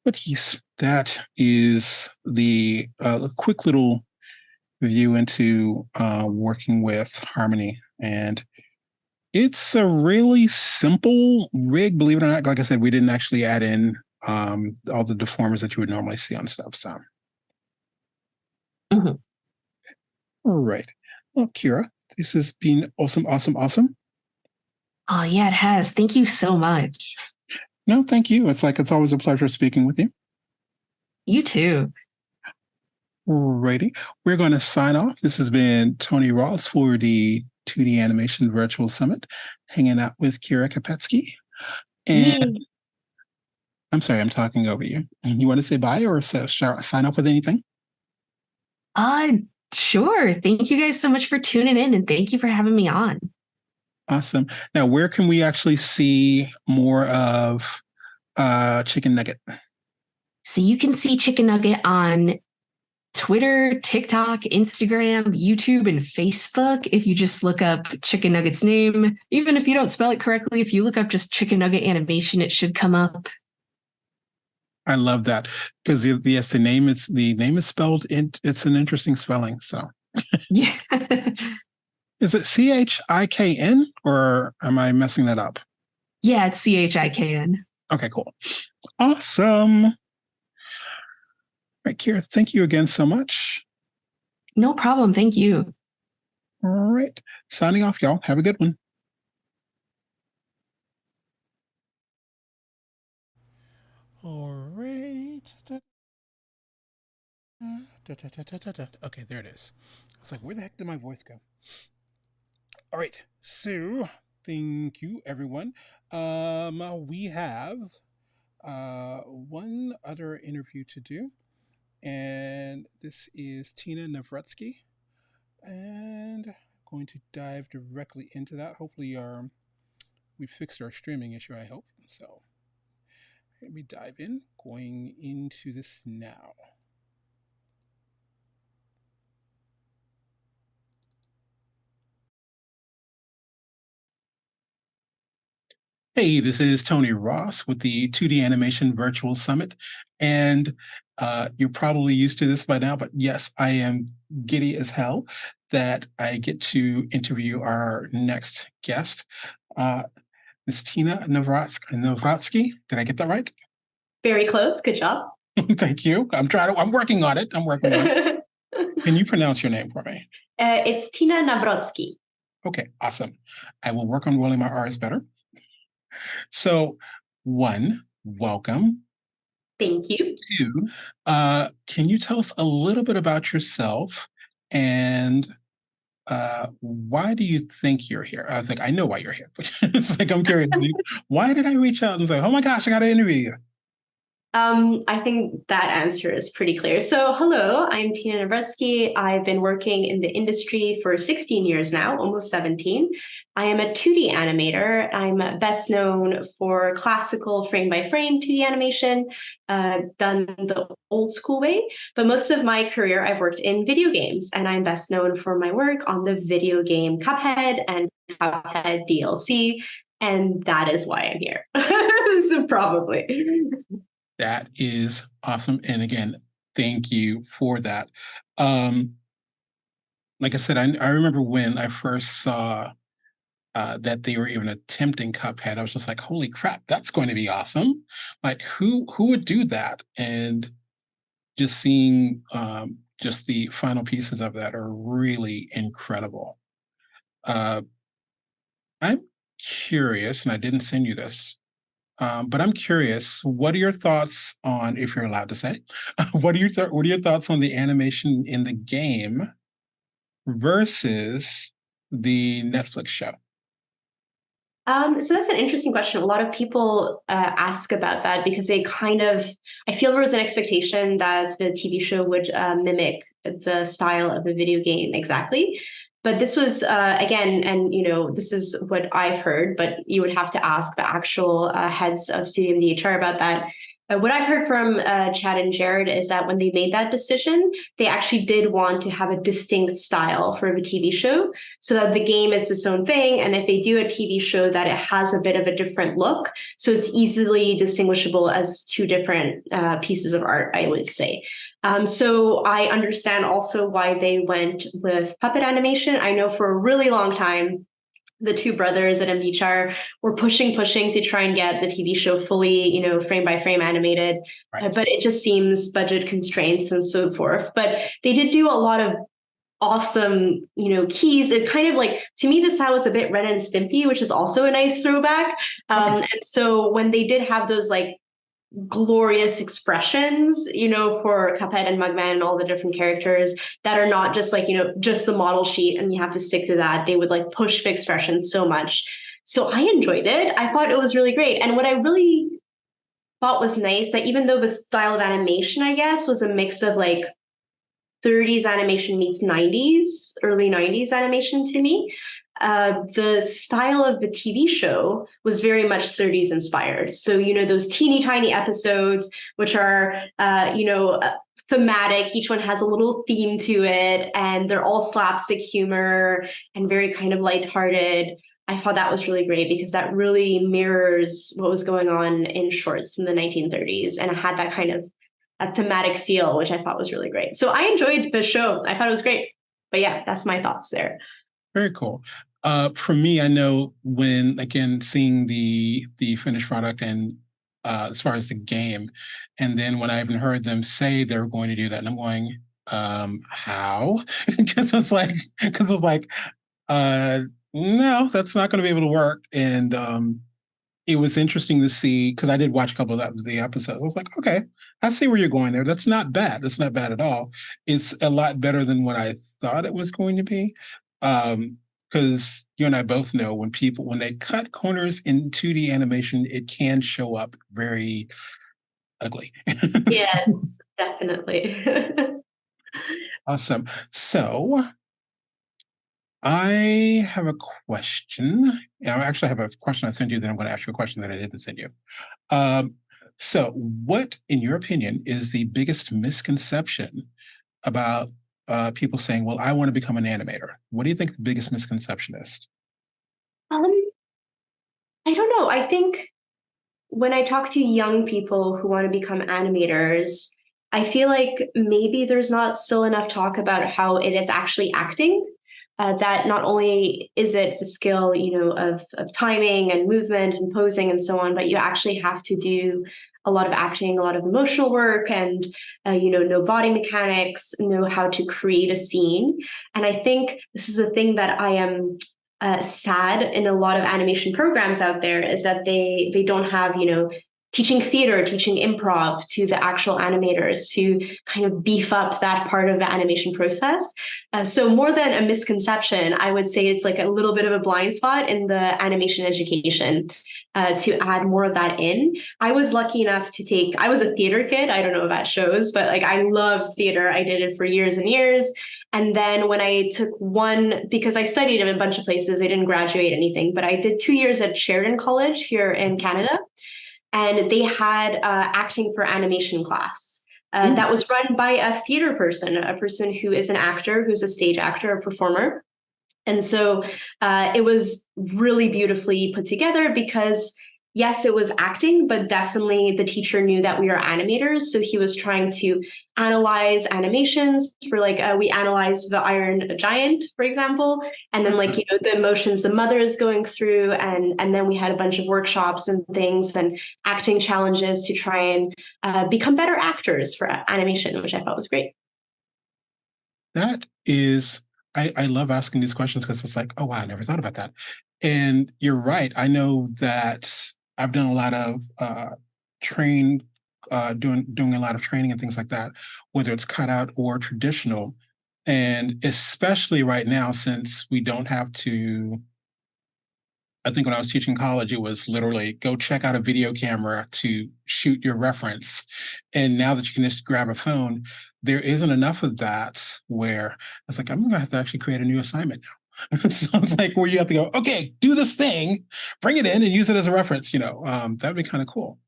but yes, that is the quick little view into working with Harmony, and it's a really simple rig. Believe it or not, like I said, we didn't actually add in all the deformers that you would normally see on stuff. So, all right. Well, Kira, this has been awesome. Oh, yeah, it has. Thank you so much. No, thank you. It's always a pleasure speaking with you. You too. Alrighty. We're going to sign off. This has been Tony Ross for the 2D Animation Virtual Summit, hanging out with Kira Kapetsky. And I'm sorry, I'm talking over you. You want to say bye or sign off with anything? Sure. Thank you guys so much for tuning in, and thank you for having me on. Awesome. Now, where can we actually see more of Chicken Nugget? So you can see Chicken Nugget on Twitter, TikTok, Instagram, YouTube, and Facebook. If you just look up Chicken Nugget's name, even if you don't spell it correctly, if you look up just Chicken Nugget animation, it should come up. I love that because yes, the name is spelled. It's an interesting spelling. So yeah. Is it CHIKN or am I messing that up? Yeah, it's CHIKN. Okay, cool. Awesome. All right, Kira, thank you again so much. No problem. Thank you. All right. Signing off, y'all. Have a good one. All right. Okay, there it is. It's like, where the heck did my voice go? All right. So, thank you, everyone. We have one other interview to do, and this is Tina Navratsky, and I'm going to dive directly into that. Hopefully, we fixed our streaming issue. I hope so. Let me dive in. Going into this now. Hey, this is Tony Ross with the 2D Animation Virtual Summit. And you're probably used to this by now, but yes, I am giddy as hell that I get to interview our next guest, Ms. Tina Navratsky. Did I get that right? Very close. Good job. Thank you. I'm working on it. Can you pronounce your name for me? It's Tina Navratsky. Okay, awesome. I will work on rolling my R's better. So, one, welcome. Thank you. Two, can you tell us a little bit about yourself and why do you think you're here? I was like, I know why you're here, but it's like, I'm curious. Why did I reach out and say, oh my gosh, I got to interview you? I think that answer is pretty clear. So, hello, I'm Tina Navratsky. I've been working in the industry for 16 years now, almost 17. I am a 2D animator. I'm best known for classical frame-by-frame 2D animation, done the old school way. But most of my career, I've worked in video games, and I'm best known for my work on the video game Cuphead and Cuphead DLC. And that is why I'm here. So, probably. That is awesome. And again, thank you for that. Like I said, I remember when I first saw that they were even attempting Cuphead, I was just like, holy crap, that's going to be awesome. Like who would do that? And just seeing just the final pieces of that are really incredible. I'm curious, and I didn't send you this, but I'm curious, what are your thoughts on, if you're allowed to say, what are your thoughts on the animation in the game versus the Netflix show? So that's an interesting question. A lot of people ask about that because I feel there was an expectation that the TV show would mimic the style of the video game exactly. But this was, again, and this is what I've heard, but you would have to ask the actual heads of Studio and DHR about that. What I've heard from Chad and Jared is that when they made that decision, they actually did want to have a distinct style for the TV show so that the game is its own thing. And if they do a TV show, that it has a bit of a different look. So it's easily distinguishable as two different pieces of art, I would say. So I understand also why they went with puppet animation. I know for a really long time, the two brothers at MDHR were pushing to try and get the TV show fully, frame by frame animated. Right. But it just seems budget constraints and so forth. But they did do a lot of awesome, keys. It kind of like, to me, this style was a bit Ren and Stimpy, which is also a nice throwback. And so when they did have those like glorious expressions, for Cuphead and Mugman and all the different characters that are not just like, just the model sheet and you have to stick to that. They would like push the expressions so much. So I enjoyed it. I thought it was really great. And what I really thought was nice, that even though the style of animation, I guess, was a mix of like 30s animation meets 90s, early 90s animation to me, the style of the TV show was very much 30s inspired. So, those teeny tiny episodes, which are, thematic, each one has a little theme to it, and they're all slapstick humor and very kind of lighthearted. I thought that was really great because that really mirrors what was going on in shorts in the 1930s. And it had that kind of a thematic feel, which I thought was really great. So I enjoyed the show. I thought it was great. But yeah, that's my thoughts there. Very cool. For me, I know when again seeing the finished product and as far as the game, and then when I even heard them say they're going to do that, and I'm going, how? Because it's like, uh, no, that's not going to be able to work. And it was interesting to see because I did watch a couple of the episodes. I was like, okay, I see where you're going there. That's not bad. That's not bad at all. It's a lot better than what I thought it was going to be. Because you and I both know when they cut corners in 2D animation, it can show up very ugly. Yes, definitely. Awesome. So I have a question. I actually have a question I sent you, then I'm going to ask you a question that I didn't send you. Um, so, what, in your opinion, is the biggest misconception about people saying, "Well, I want to become an animator"? What do you think the biggest misconception is? Um, I don't know. I think when I talk to young people who want to become animators, I feel like maybe there's not still enough talk about how it is actually acting. That not only is it the skill, of timing and movement and posing and so on, but you actually have to do a lot of acting, a lot of emotional work, and know body mechanics, know how to create a scene. And I think this is a thing that I am sad in a lot of animation programs out there is that they don't have teaching theater, teaching improv to the actual animators to kind of beef up that part of the animation process. So more than a misconception, I would say it's like a little bit of a blind spot in the animation education. To add more of that in. I was lucky enough I was a theater kid. I don't know about shows, but like I love theater. I did it for years and years. And then when I took because I studied in a bunch of places, I didn't graduate anything, but I did 2 years at Sheridan College here in Canada. And they had acting for animation class. That was run by a theater person, a person who is an actor, who's a stage actor, a performer. And so it was really beautifully put together because, yes, it was acting, but definitely the teacher knew that we are animators. So he was trying to analyze animations for we analyzed the Iron Giant, for example, and then the emotions the mother is going through. And then we had a bunch of workshops and things and acting challenges to try and become better actors for animation, which I thought was great. That is, I love asking these questions because it's like, oh wow, I never thought about that. And you're right. I know that I've done a lot of doing a lot of training and things like that, whether it's cutout or traditional. And especially right now, since we don't have to, I think when I was teaching college, it was literally go check out a video camera to shoot your reference. And now that you can just grab a phone, there isn't enough of that where it's like, I'm going to have to actually create a new assignment now. So it's like where you have to go, okay, do this thing, bring it in and use it as a reference, that'd be kind of cool.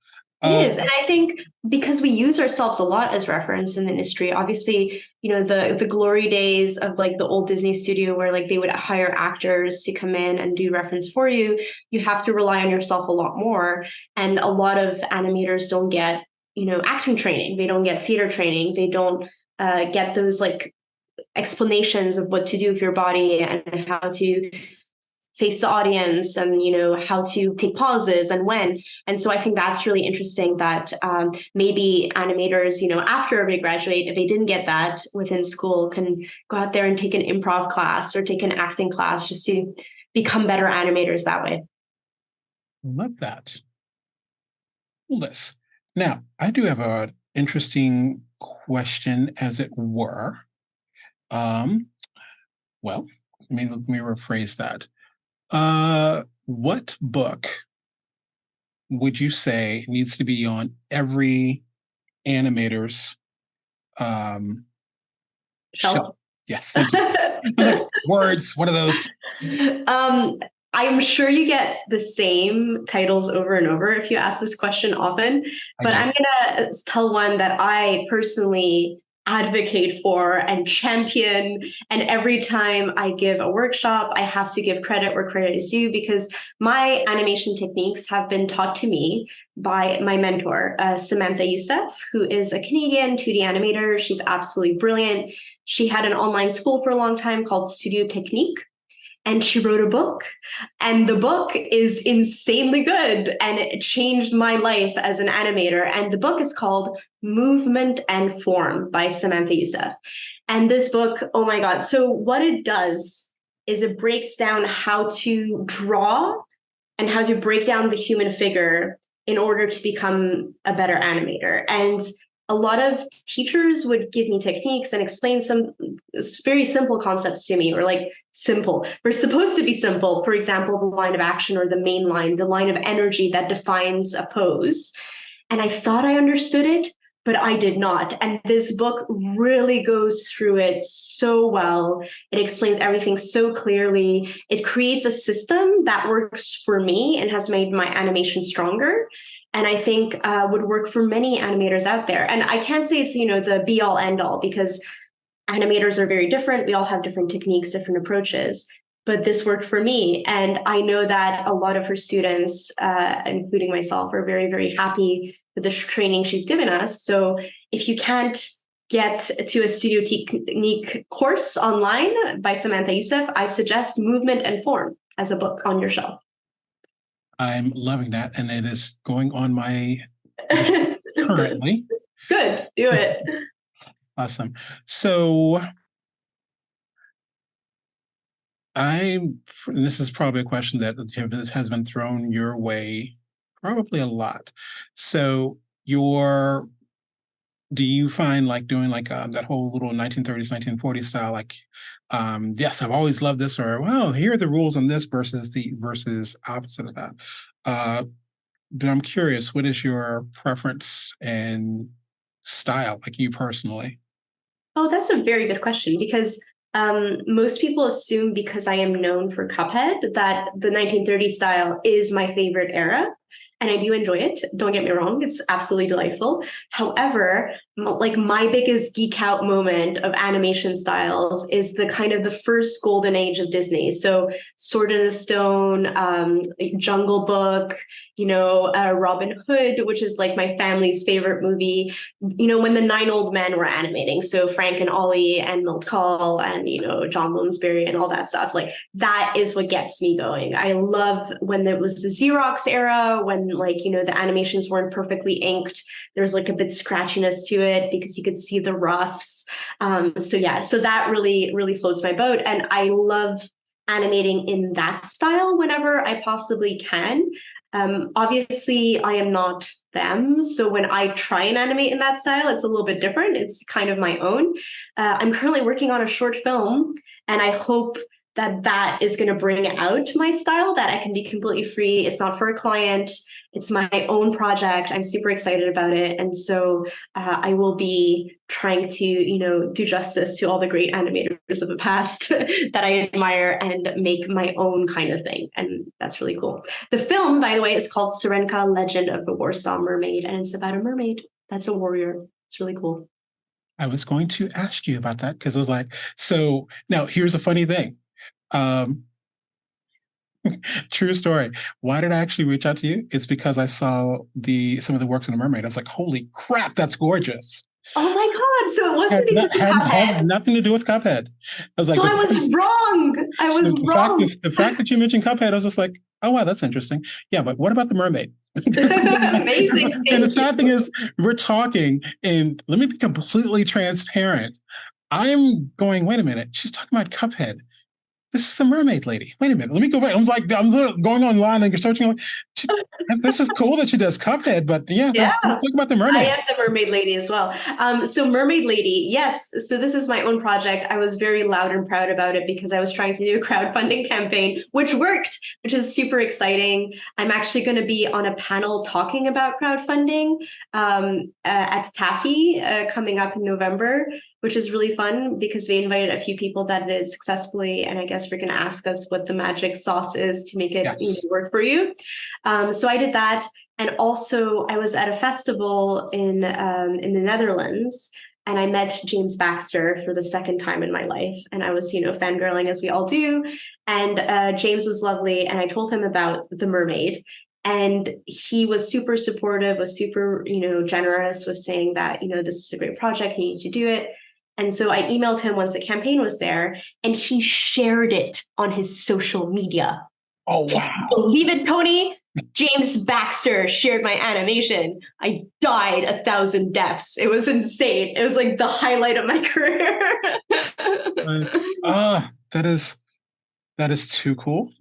It is. And I think because we use ourselves a lot as reference in the industry, obviously, the glory days of like the old Disney studio where like they would hire actors to come in and do reference for you, you have to rely on yourself a lot more. And a lot of animators don't get, acting training. They don't get theater training. They don't get those like explanations of what to do with your body and how to face the audience and how to take pauses and when. And so I think that's really interesting that maybe animators after they graduate, if they didn't get that within school, can go out there and take an improv class or take an acting class just to become better animators that way. Love that. Liz. Now, I do have an interesting question, as it were. Well, let me rephrase that. What book would you say needs to be on every animator's shelf? Yes, thank you. Like words, one of those. I'm sure you get the same titles over and over if you ask this question often, but I'm going to tell one that I personally advocate for and champion. And every time I give a workshop, I have to give credit where credit is due because my animation techniques have been taught to me by my mentor, Samantha Youssef, who is a Canadian 2D animator. She's absolutely brilliant. She had an online school for a long time called Studio Technique. and she wrote a book. And the book is insanely good, and it changed my life as an animator. And the book is called Movement and Form by Samantha Youssef. And this book, oh my God. So, what it does is it breaks down how to draw and how to break down the human figure in order to become a better animator. And a lot of teachers would give me techniques and explain some very simple concepts to me, or like simple. We're supposed to be simple. For example, the line of action or the main line, the line of energy that defines a pose. And I thought I understood it, but I did not. And this book really goes through it so well. It explains everything so clearly. It creates a system that works for me and has made my animation stronger. And I think would work for many animators out there. And I can't say it's, the be all end all, because animators are very different. We all have different techniques, different approaches. But this worked for me. And I know that a lot of her students, including myself, are very, very happy with the training she's given us. So if you can't get to a Studio Technique course online by Samantha Youssef, I suggest Movement and Form as a book on your shelf. I'm loving that, and it is going on my currently. Good, do it. Awesome. So this is probably a question that has been thrown your way probably a lot. So do you find like doing like that whole little 1930s, 1940s style, like, yes, I've always loved this, or, well, here are the rules on this versus opposite of that. But I'm curious, what is your preference and style, like you personally? Oh, that's a very good question, because most people assume, because I am known for Cuphead, that the 1930s style is my favorite era. And I do enjoy it. Don't get me wrong. It's absolutely delightful. However, like my biggest geek out moment of animation styles is the kind of the first golden age of Disney. So Sword in the Stone, Jungle Book, Robin Hood, which is like my family's favorite movie, when the 9 old men were animating. So Frank and Ollie and Milt Kahl and, John Lunsbury and all that stuff. Like that is what gets me going. I love when there was the Xerox era, when the animations weren't perfectly inked. There's like a bit scratchiness to it because you could see the roughs. So that really, really floats my boat. And I love animating in that style whenever I possibly can. Obviously, I am not them. So when I try and animate in that style, it's a little bit different. It's kind of my own. I'm currently working on a short film, and I hope that is going to bring out my style, that I can be completely free. It's not for a client. It's my own project. I'm super excited about it. And so I will be trying to, do justice to all the great animators of the past that I admire and make my own kind of thing. And that's really cool. The film, by the way, is called Serenka, Legend of the Warsaw Mermaid. And it's about a mermaid that's a warrior. It's really cool. I was going to ask you about that because I was like, so now here's a funny thing. True story. Why did I actually reach out to you? It's because I saw some of the works on the mermaid. I was like, holy crap, that's gorgeous. Oh my God. So it wasn't because of Cuphead. Has nothing to do with Cuphead. I was like, so I was wrong. I was wrong. The fact that you mentioned Cuphead, I was just like, oh wow, that's interesting. Yeah, but what about the mermaid? Amazing. And the sad thing is, we're talking, and let me be completely transparent. I'm going, wait a minute, she's talking about Cuphead. This is the mermaid lady. Wait a minute. Let me go back. I'm going online and you're searching. Like, this is cool that she does Cuphead, but yeah. Let's talk about the mermaid. I am the mermaid lady as well. So Mermaid Lady, yes. So this is my own project. I was very loud and proud about it because I was trying to do a crowdfunding campaign, which worked, which is super exciting. I'm actually going to be on a panel talking about crowdfunding at Taffy coming up in November, which is really fun because we invited a few people that did successfully, and I guess we're going to ask us what the magic sauce is to make it work for you. So I did that, and also I was at a festival in the Netherlands, and I met James Baxter for the second time in my life, and I was fangirling as we all do, and James was lovely, and I told him about The Mermaid. And he was super supportive, was super, generous with saying that, this is a great project, you need to do it. And so I emailed him once the campaign was there, and he shared it on his social media. Oh, wow. Believe it, Tony? James Baxter shared my animation. I died 1,000 deaths. It was insane. It was like the highlight of my career. That is too cool.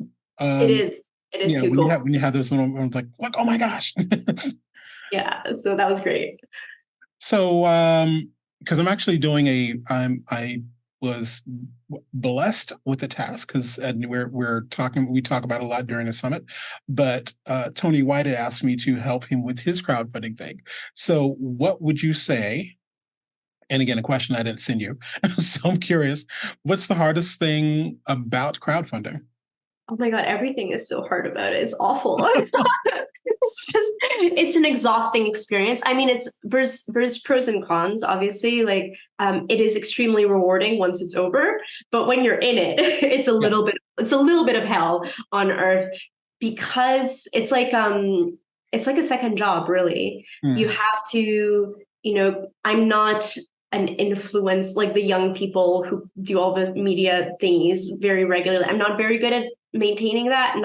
It is. It is Yeah, too cool. when you have those moments like, oh my gosh. Yeah, so that was great. So, because I'm actually doing I was blessed with the task because we talk about a lot during the summit, but Tony White had asked me to help him with his crowdfunding thing. So, what would you say? And again, a question I didn't send you, so I'm curious. What's the hardest thing about crowdfunding? Oh my God, everything is so hard about it. It's awful. It's an exhausting experience. I mean, there's pros and cons, obviously. Like, it is extremely rewarding once it's over, but when you're in it, it's a little bit of hell on earth because it's like a second job, really. You have to, I'm not an influence like the young people who do all the media thingies very regularly. I'm not very good at maintaining that.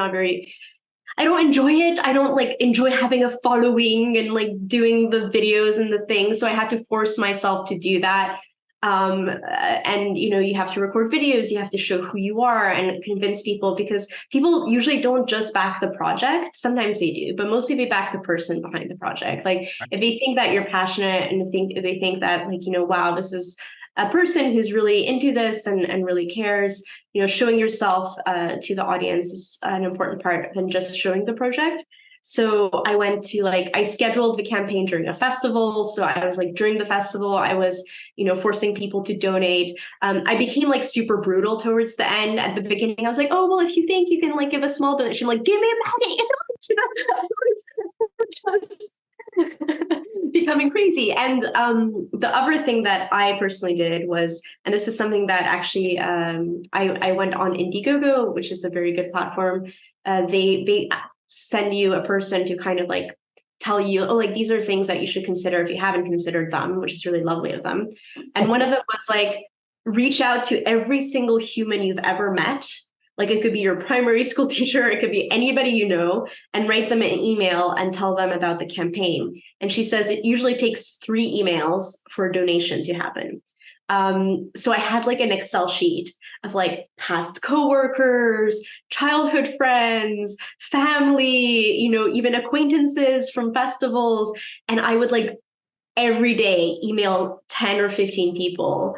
I don't enjoy it. I don't like enjoy having a following and like doing the videos and the things. So I had to force myself to do that. And you have to record videos, you have to show who you are and convince people, because people usually don't just back the project. Sometimes they do, but mostly they back the person behind the project. Like if they think that you're passionate and they think that like, wow, this is a person who's really into this and really cares, showing yourself to the audience is an important part than just showing the project. So I went to I scheduled the campaign during a festival. So I was like, during the festival, I was, forcing people to donate. I became like super brutal towards the end. At the beginning, I was like, oh, well, if you think you can like give a small donation, like give me money. Just becoming crazy. And the other thing that I personally did was, and this is something that actually I went on Indiegogo, which is a very good platform. They send you a person to kind of like tell you, oh, like these are things that you should consider if you haven't considered them, which is really lovely of them. And one of them was like, reach out to every single human you've ever met. Like it could be your primary school teacher, it could be anybody you know, and write them an email and tell them about the campaign. And she says it usually takes 3 emails for a donation to happen. So I had like an Excel sheet of like past coworkers, childhood friends, family, even acquaintances from festivals. And I would like every day email 10 or 15 people,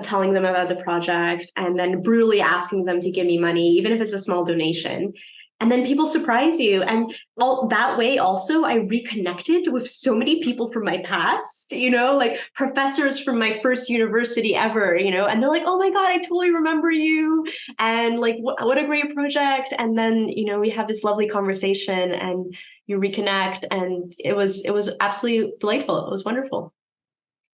telling them about the project and then brutally asking them to give me money, even if it's a small donation. And then people surprise you. And that way also, I reconnected with so many people from my past, like professors from my first university ever, and they're like, oh my God, I totally remember you. And like, what a great project. And then, we have this lovely conversation and you reconnect. And it was absolutely delightful. It was wonderful.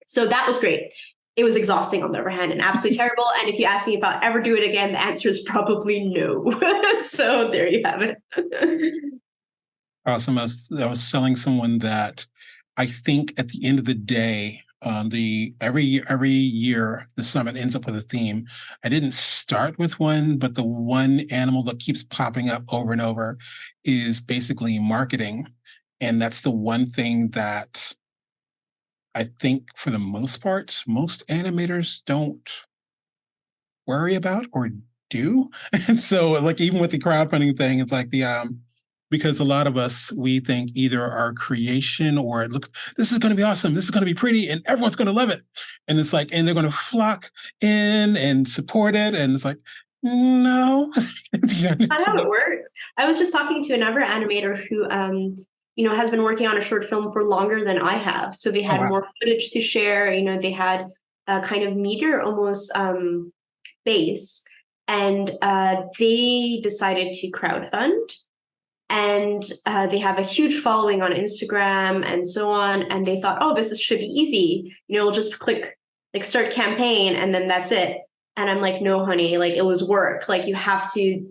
So that was great. It was exhausting on the other hand and absolutely terrible. And if you ask me if I'll ever do it again, the answer is probably no. So there you have it. Awesome. I was telling someone that I think at the end of the day, every year the summit ends up with a theme. I didn't start with one, but the one animal that keeps popping up over and over is basically marketing. And that's the one thing that I think for the most part, most animators don't worry about or do. And so like even with the crowdfunding thing, it's like because a lot of us, we think either our creation or it looks, this is going to be awesome, this is going to be pretty, and everyone's going to love it. And it's like, and they're going to flock in and support it. And it's like, no. That's how it works. I was just talking to another animator who, has been working on a short film for longer than I have. So they had more footage to share. They had a kind of meter almost base, and they decided to crowdfund. And they have a huge following on Instagram and so on. And they thought, oh, should be easy. We'll just click like start campaign and then that's it. And I'm like, no, honey, like it was work. Like you have to,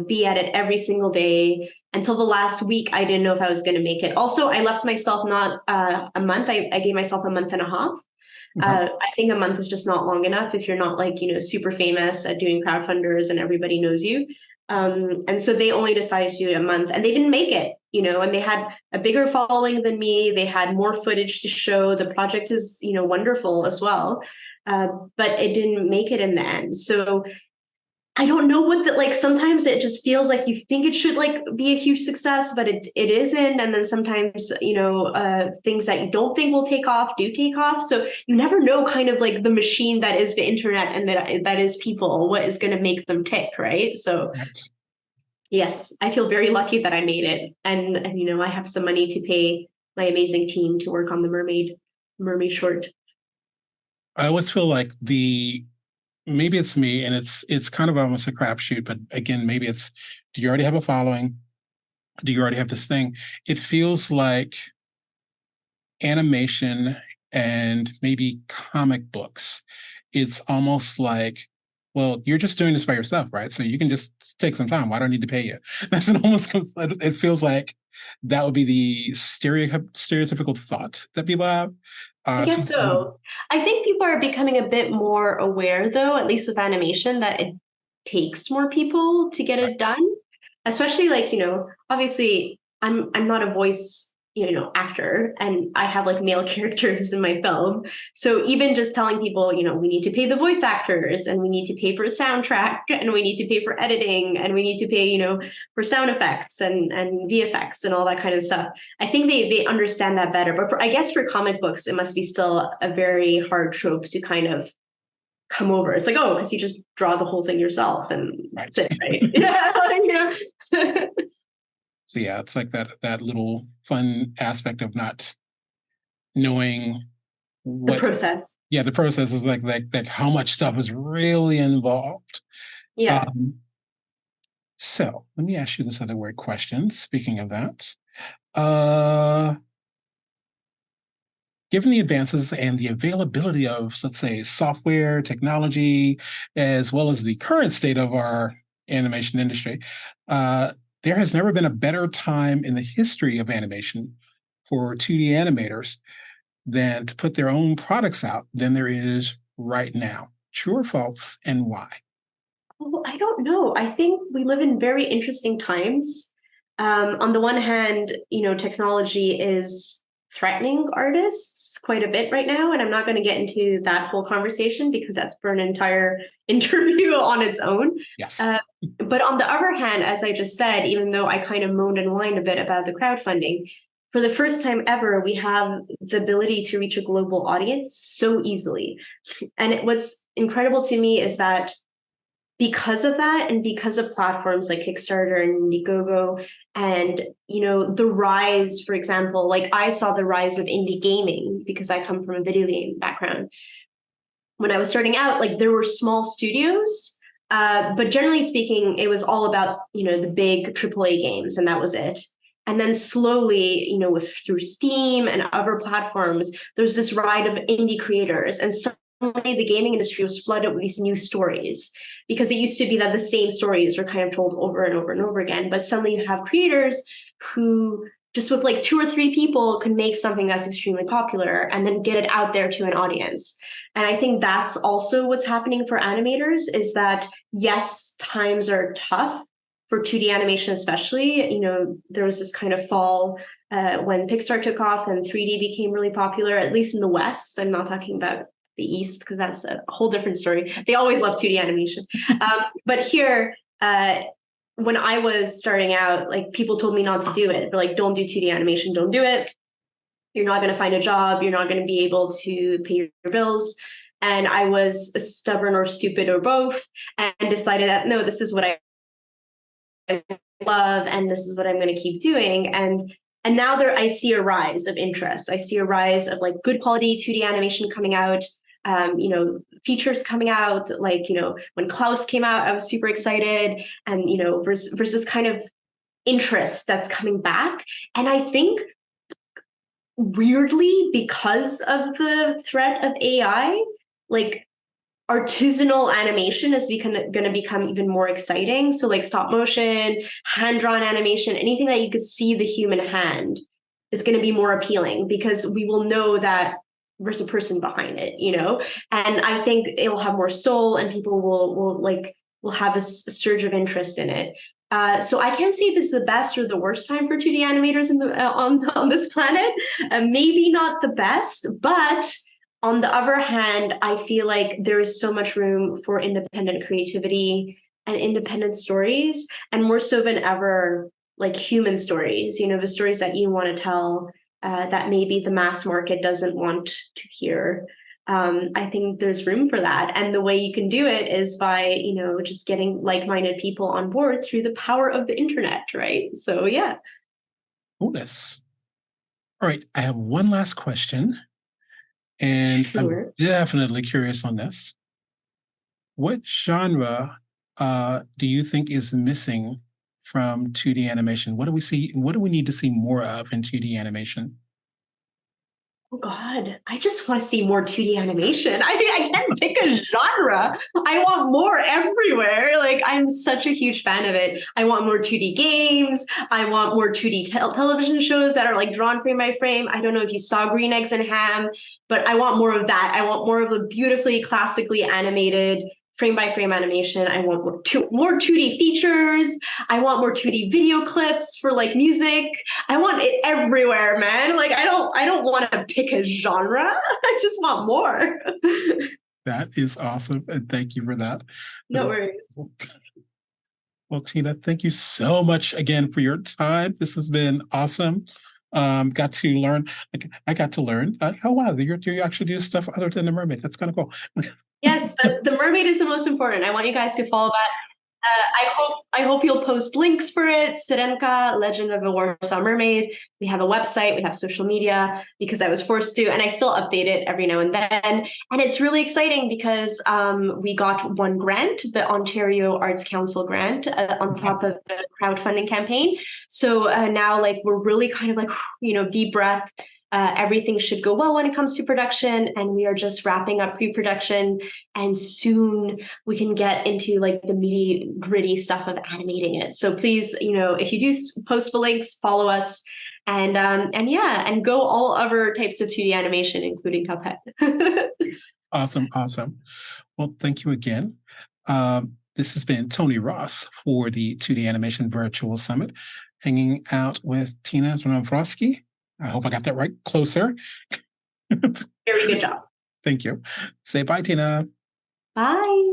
be at it every single day. Until the last week, I didn't know if I was going to make it. Also, I left myself not a month. I gave myself a month and a half. I think a month is just not long enough if you're not like, super famous at doing crowdfunders and everybody knows you. And so they only decided to do it a month, and they didn't make it, and they had a bigger following than me. They had more footage to show. The project is, wonderful as well. But it didn't make it in the end. So I don't know what like sometimes it just feels like you think it should like be a huge success, but it isn't. And then sometimes, things that you don't think will take off do take off. So you never know kind of like the machine that is the internet and that is people, what is going to make them tick, right? So Right. yes, I feel very lucky that I made it. And I have some money to pay my amazing team to work on the mermaid short. I always feel like maybe it's me, and it's kind of almost a crapshoot, but again, maybe it's, do you already have a following? Do you already have this thing? It feels like animation and maybe comic books. It's almost like, well, you're just doing this by yourself, right? So you can just take some time. Why do I need to pay you? That's an almost, it feels like that would be the stereotypical thought that people have. I guess so. I think people are becoming a bit more aware, though, at least with animation, that it takes more people to get it done. Especially like, obviously I'm not a voice, actor, and I have like male characters in my film. So even just telling people, we need to pay the voice actors, and we need to pay for a soundtrack, and we need to pay for editing, and we need to pay, for sound effects and VFX and all that kind of stuff. I think they understand that better. But I guess for comic books, it must be still a very hard trope to kind of come over. It's like, oh, because you just draw the whole thing yourself and that's it, right? Yeah. So yeah, it's like that little fun aspect of not knowing The what. process. Yeah, the process is like how much stuff is really involved. Yeah. So let me ask you this other weird question. Speaking of that, uh, given the advances and the availability of, let's say, software, technology, as well as the current state of our animation industry, there has never been a better time in the history of animation for 2D animators than to put their own products out than there is right now. True or false, and why? Well, I don't know. I think we live in very interesting times. On the one hand, technology is threatening artists quite a bit right now, and I'm not going to get into that whole conversation because that's for an entire interview on its own. Yes. But on the other hand, as I just said, even though I kind of moaned and whined a bit about the crowdfunding, for the first time ever, we have the ability to reach a global audience so easily. And what's incredible to me is that because of that, and because of platforms like Kickstarter and Indiegogo, and the rise, for example, like I saw the rise of indie gaming because I come from a video game background. When I was starting out, like there were small studios, but generally speaking, it was all about the big AAA games, and that was it. And then slowly, through Steam and other platforms, there's this rise of indie creators, and suddenly the gaming industry was flooded with these new stories, because it used to be that the same stories were kind of told over and over and over again. But suddenly you have creators who just with like 2 or 3 people could make something that's extremely popular and then get it out there to an audience. And I think that's also what's happening for animators, is that yes, times are tough for 2D animation, especially. There was this kind of fall when Pixar took off and 3D became really popular, at least in the West. I'm not talking about the East, because that's a whole different story. They always love 2D animation. But here, when I was starting out, like people told me not to do it. They're like, don't do 2D animation, don't do it. You're not going to find a job. You're not going to be able to pay your bills. And I was stubborn or stupid or both, and decided that no, this is what I love, and this is what I'm going to keep doing. And now I see a rise of interest. I see a rise of like good quality 2D animation coming out. Features coming out, like, when Klaus came out, I was super excited, and, versus kind of interest that's coming back. And I think weirdly, because of the threat of AI, like artisanal animation is going to become even more exciting. So like stop motion, hand-drawn animation, anything that you could see the human hand is going to be more appealing, because we will know that there's a person behind it, you know? And I think it'll have more soul, and people will have a surge of interest in it. So I can't say if this is the best or the worst time for 2D animators in the on this planet. Maybe not the best, but on the other hand, I feel like there is so much room for independent creativity and independent stories, and more so than ever, like human stories, you know, the stories that you want to tell, that maybe the mass market doesn't want to hear. I think there's room for that. And the way you can do it is by, you know, just getting like-minded people on board through the power of the internet, right? So yeah. Bonus. All right, I have one last question, and Sure. I'm definitely curious on this. What genre do you think is missing from 2D animation? What do we see? What do we need to see more of in 2D animation? Oh God, I just want to see more 2D animation. I mean, I can't pick a genre. I want more everywhere. Like, I'm such a huge fan of it. I want more 2D games. I want more 2D television shows that are like drawn frame by frame. I don't know if you saw Green Eggs and Ham, but I want more of that. I want more of the beautifully classically animated frame by frame animation. I want more 2D features. I want more 2D video clips for like music. I want it everywhere, man. Like I don't want to pick a genre. I just want more. That is awesome, and thank you for that. No worries. Well, Tina, thank you so much again for your time. This has been awesome. Got to learn. I got to learn. Oh wow, you actually do stuff other than the mermaid. That's kind of cool. Yes, but the mermaid is the most important. I want you guys to follow that. I hope you'll post links for it. Sirenka, Legend of a Warsaw Mermaid. We have a website, we have social media, because I was forced to, and I still update it every now and then. And it's really exciting because we got one grant, the Ontario Arts Council grant, on top of the crowdfunding campaign. So now, like, we're really kind of like, you know, deep breath. Everything should go well when it comes to production, and we are just wrapping up pre-production, and soon we can get into like the meaty gritty stuff of animating it. So please, you know, if you do post the links, follow us, and yeah, and go all other types of 2D animation, including Cuphead. Awesome. Well, thank you again. This has been Tony Ross for the 2D Animation Virtual Summit, hanging out with Tina Zranowski. I hope I got that right. Closer. Very good job. Thank you. Say bye, Tina. Bye.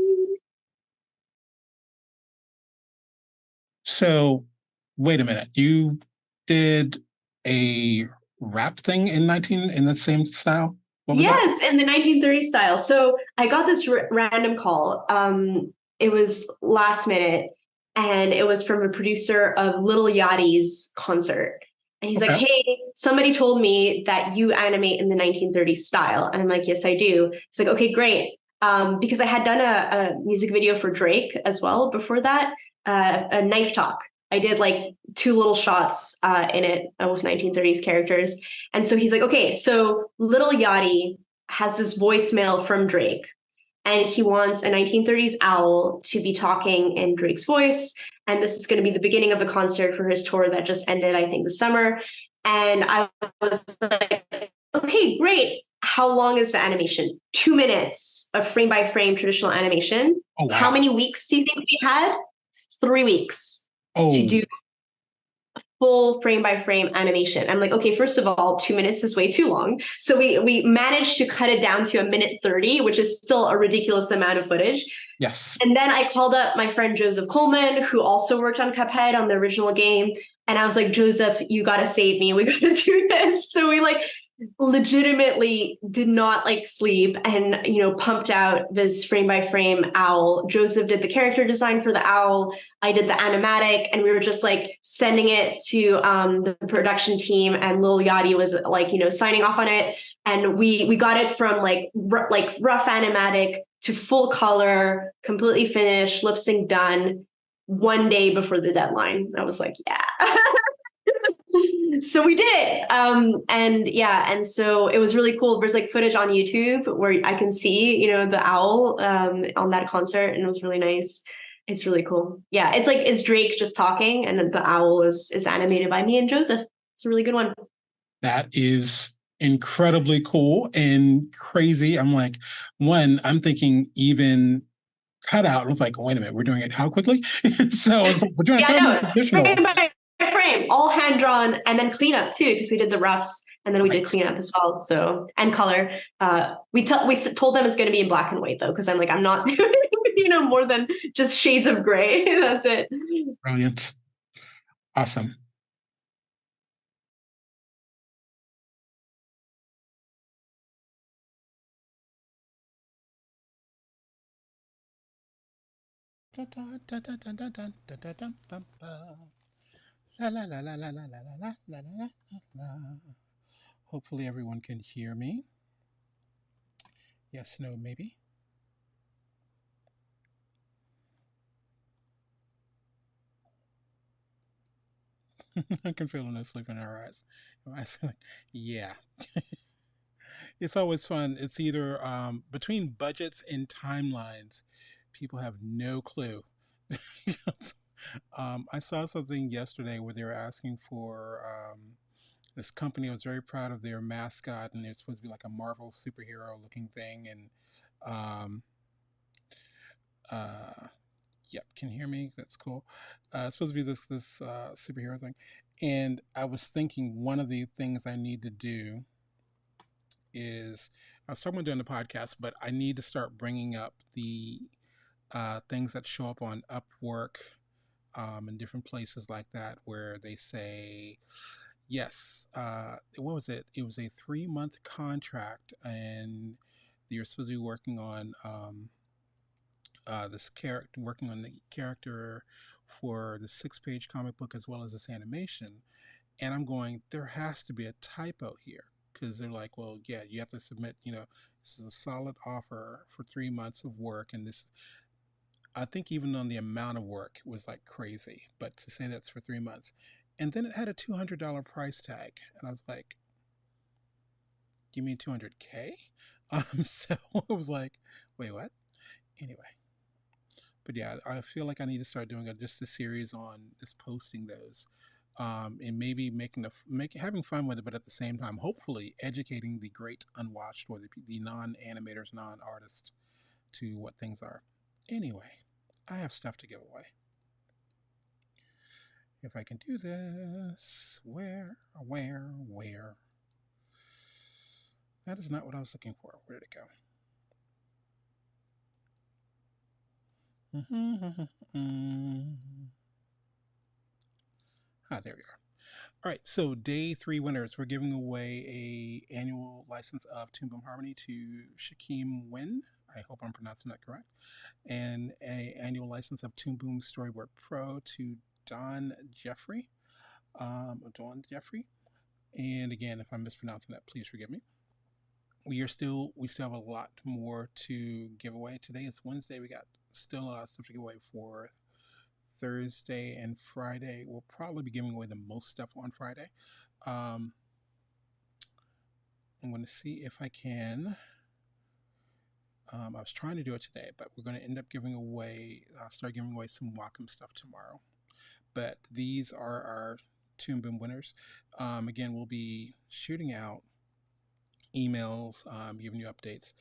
So, wait a minute. You did a rap thing in the same style? What was yes, that? In the 1930s style. So I got this random call. It was last minute, and it was from a producer of Lil Yachty's concert. And he's like, hey, somebody told me that you animate in the 1930s style. And I'm like, yes, I do. He's like, okay, great. Because I had done a music video for Drake as well before that, a Knife Talk. I did like 2 little shots in it with 1930s characters. And so he's like, okay, so Lil Yachty has this voicemail from Drake, and he wants a 1930s owl to be talking in Drake's voice. And this is going to be the beginning of a concert for his tour that just ended, I think, this summer. And I was like, okay, great. How long is the animation? 2 minutes of frame by frame traditional animation. Oh, wow. How many weeks do you think we had? 3 weeks to do full frame by frame animation. I'm like, okay, first of all, 2 minutes is way too long. So we managed to cut it down to 1:30, which is still a ridiculous amount of footage. Yes. And then I called up my friend Joseph Coleman, who also worked on Cuphead on the original game. And I was like, Joseph, you got to save me. We got to do this. So we like legitimately did not like sleep and, you know, pumped out this frame by frame owl. Joseph did the character design for the owl. I did the animatic, and we were just like sending it to the production team, and Lil Yachty was like, you know, signing off on it. And we got it from like rough animatic to full color, completely finished, lip sync done 1 day before the deadline. I was like, yeah. So we did it. And yeah, and so it was really cool. There's like footage on YouTube where I can see, you know, the owl on that concert, and it was really nice. It's really cool. Yeah, it's like, it's Drake just talking, and then the owl is animated by me and Joseph. It's a really good one. That is incredibly cool and crazy. I'm like, I'm thinking even cutout. I was like, wait a minute, we're doing it how quickly? So it's like, we're doing a Yeah, kind no, of traditional. frame by frame, all hand drawn, and then cleanup too, because we did the roughs and then we did cleanup as well. So and color. We told them it's going to be in black and white though, because I'm like, I'm not doing more than just shades of gray. That's it. Brilliant. Awesome. La la la la la la la la la la la. Hopefully everyone can hear me. Yes, no, maybe. I can feel no sleep in our eyes. Yeah. It's always fun. It's either between budgets and timelines, people have no clue. I saw something yesterday where they were asking for this company. I was very proud of their mascot, and it's supposed to be like a Marvel superhero looking thing. And uh, yep, can you hear me? That's cool. It's supposed to be this superhero thing, and I was thinking one of the things I need to do is I was talking about doing the podcast, but I need to start bringing up the things that show up on Upwork and different places like that, where they say, yes, what was it? It was a 3-month contract, and you're supposed to be working on this character, working on the character for the 6-page comic book as well as this animation. And I'm going, there has to be a typo here, because they're like, well, yeah, you have to submit, this is a solid offer for 3 months of work. And this, I think even on the amount of work was like crazy, but to say that's for 3 months. And then it had a $200 price tag. And I was like, you mean 200K? So it was like, wait, what? Anyway. But yeah, I feel like I need to start doing just a series on just posting those, and maybe having fun with it, but at the same time, hopefully educating the great unwatched or the non-animators, non-artists to what things are. Anyway, I have stuff to give away. If I can do this, where? That is not what I was looking for. Where did it go? There we are. All right, so day 3 winners. We're giving away a annual license of Toon Boom Harmony to Shaquem Wynn. I hope I'm pronouncing that correct. And a annual license of Toon Boom Storyboard Pro to Don Jeffrey. And again, if I'm mispronouncing that, please forgive me. We still have a lot more to give away. Today is Wednesday. We got still a lot of stuff to give away for Thursday and Friday. We'll probably be giving away the most stuff on Friday. I'm going to see if I can. I was trying to do it today, but we're going to end up start giving away some Wacom stuff tomorrow. But these are our Toon Boom winners. Again, we'll be shooting out emails, giving you updates.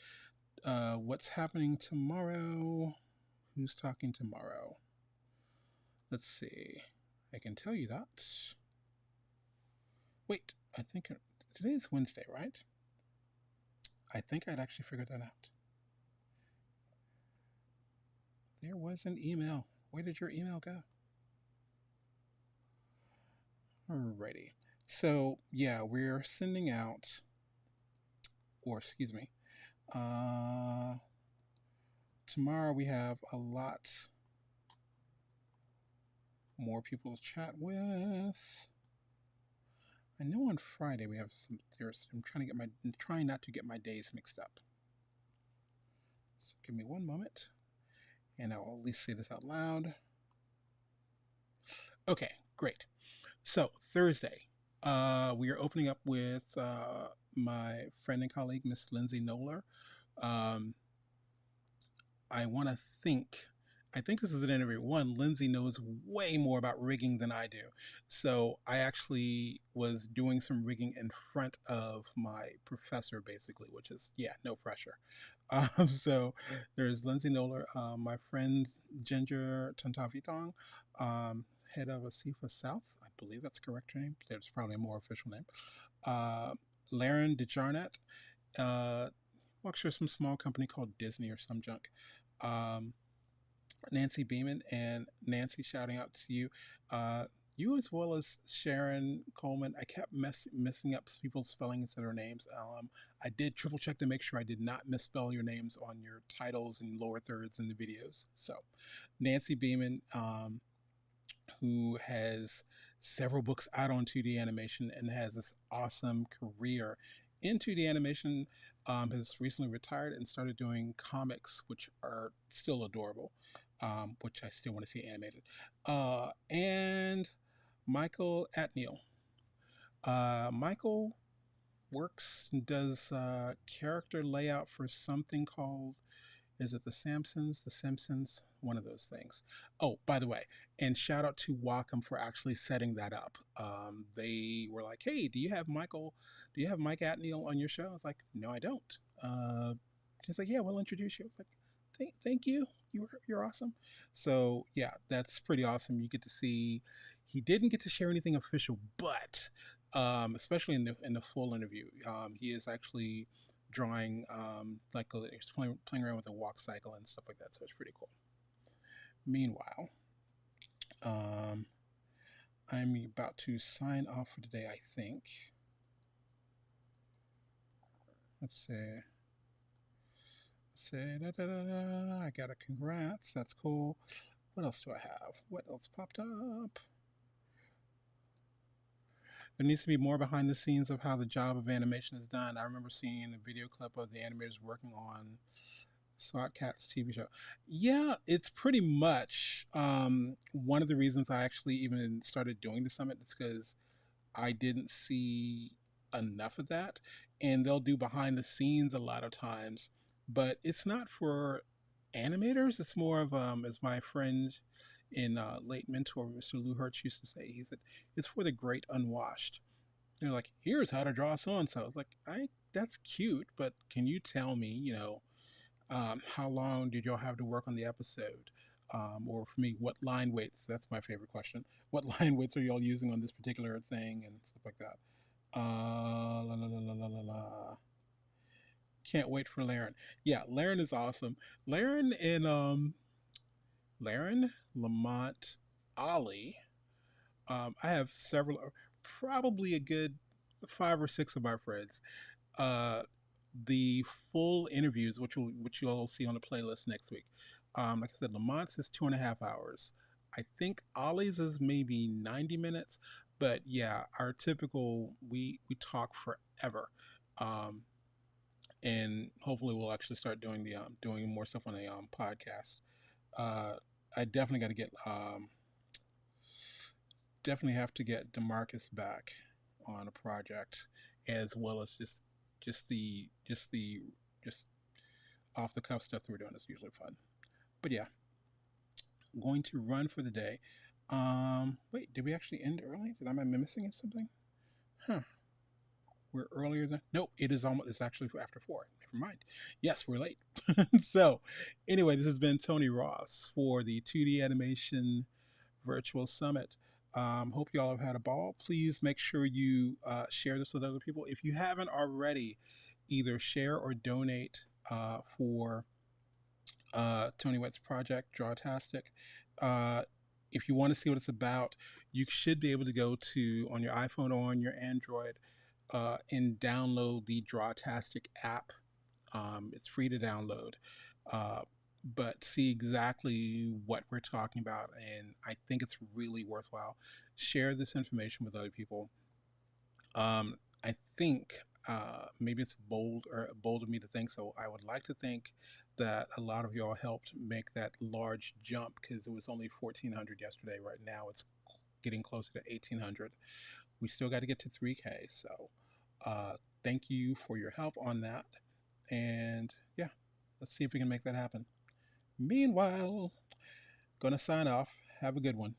What's happening tomorrow? Who's talking tomorrow? Let's see. I can tell you that. Wait, I think today is Wednesday, right? I think I'd actually figured that out. There was an email. Where did your email go? Alrighty. So, yeah, we're sending out, or excuse me, tomorrow we have a lot more people to chat with. I know on Friday we have I'm trying not to get my days mixed up. So give me one moment, and I'll at least say this out loud. Okay, great. So Thursday, we are opening up with my friend and colleague, Miss Lindsay Noller. I want to think I think this is an interview. One, Lindsay knows way more about rigging than I do. So I actually was doing some rigging in front of my professor, basically, which is, yeah, no pressure. So there's Lindsay Noller, my friend Ginger Tantavitong, head of Asifa South. I believe that's correct name. There's probably a more official name. Uh, Laren DeJarnett, works for some small company called Disney or some junk. Um, Nancy Beeman, and Nancy, shouting out to you. You as well as Sharon Coleman. I kept messing up people's spellings of their names. I did triple check to make sure I did not misspell your names on your titles and lower thirds in the videos. So, Nancy Beeman, who has several books out on 2D animation and has this awesome career in 2D animation, has recently retired and started doing comics, which are still adorable, which I still want to see animated. And Michael Atneal. Michael works and does character layout for something called, is it The Simpsons? The Simpsons? One of those things. Oh, by the way, and shout out to Wacom for actually setting that up. They were like, "Hey, do you have Mike Atneal on your show?" I was like, "No, I don't." He's like, "Yeah, we'll introduce you." I was like, "Thank you. You're awesome." So yeah, that's pretty awesome. You get to see. He didn't get to share anything official, but especially in the full interview, he is actually drawing, like he's playing around with a walk cycle and stuff like that. So it's pretty cool. Meanwhile, I'm about to sign off for today, I think. Let's see. I got a congrats. That's cool. What else do I have? What else popped up? There needs to be more behind the scenes of how the job of animation is done. I remember seeing a video clip of the animators working on SWAT Cats TV show. Yeah, it's pretty much one of the reasons I actually even started doing the summit is because I didn't see enough of that. And they'll do behind the scenes a lot of times, but it's not for animators. It's more of, as my friend in late mentor, Mr. Lou Hertz, used to say, he said, it's for the great unwashed. They're like, here's how to draw so and so. Like, that's cute, but can you tell me, how long did y'all have to work on the episode? Or for me, what line weights? That's my favorite question. What line weights are y'all using on this particular thing and stuff like that? La, la, la, la, la, la, la. Can't wait for Laren. Yeah, Laren is awesome. Laren and Laren, Lamont, Ollie. I have several, probably a good 5 or 6 of our friends. Uh, the full interviews, which you'll see on the playlist next week. Like I said, Lamont's is 2.5 hours. I think Ollie's is maybe 90 minutes, but yeah, our typical we talk forever, and hopefully we'll actually start doing the doing more stuff on the podcast. I definitely got to get definitely have to get Demarcus back on a project, as well as just off the cuff stuff that we're doing is usually fun. But yeah, I'm going to run for the day. Wait, did we actually end early? Am I missing something? Huh. We're earlier than, nope, it's actually after 4. Never mind. Yes, we're late. So anyway, this has been Tony Ross for the 2D Animation Virtual Summit. Hope you all have had a ball. Please make sure you share this with other people. If you haven't already, either share or donate for Tony Wett's project, Drawtastic. If you want to see what it's about, you should be able to go to, on your iPhone or on your Android, and download the Drawtastic app. It's free to download. But see exactly what we're talking about, and I think it's really worthwhile. Share this information with other people. I think maybe it's bold of me to think so. I would like to think that a lot of y'all helped make that large jump, because it was only 1,400 yesterday. Right now it's getting closer to 1,800. We still got to get to 3K. So thank you for your help on that. And yeah, let's see if we can make that happen. Meanwhile, Gonna sign off. Have a good one.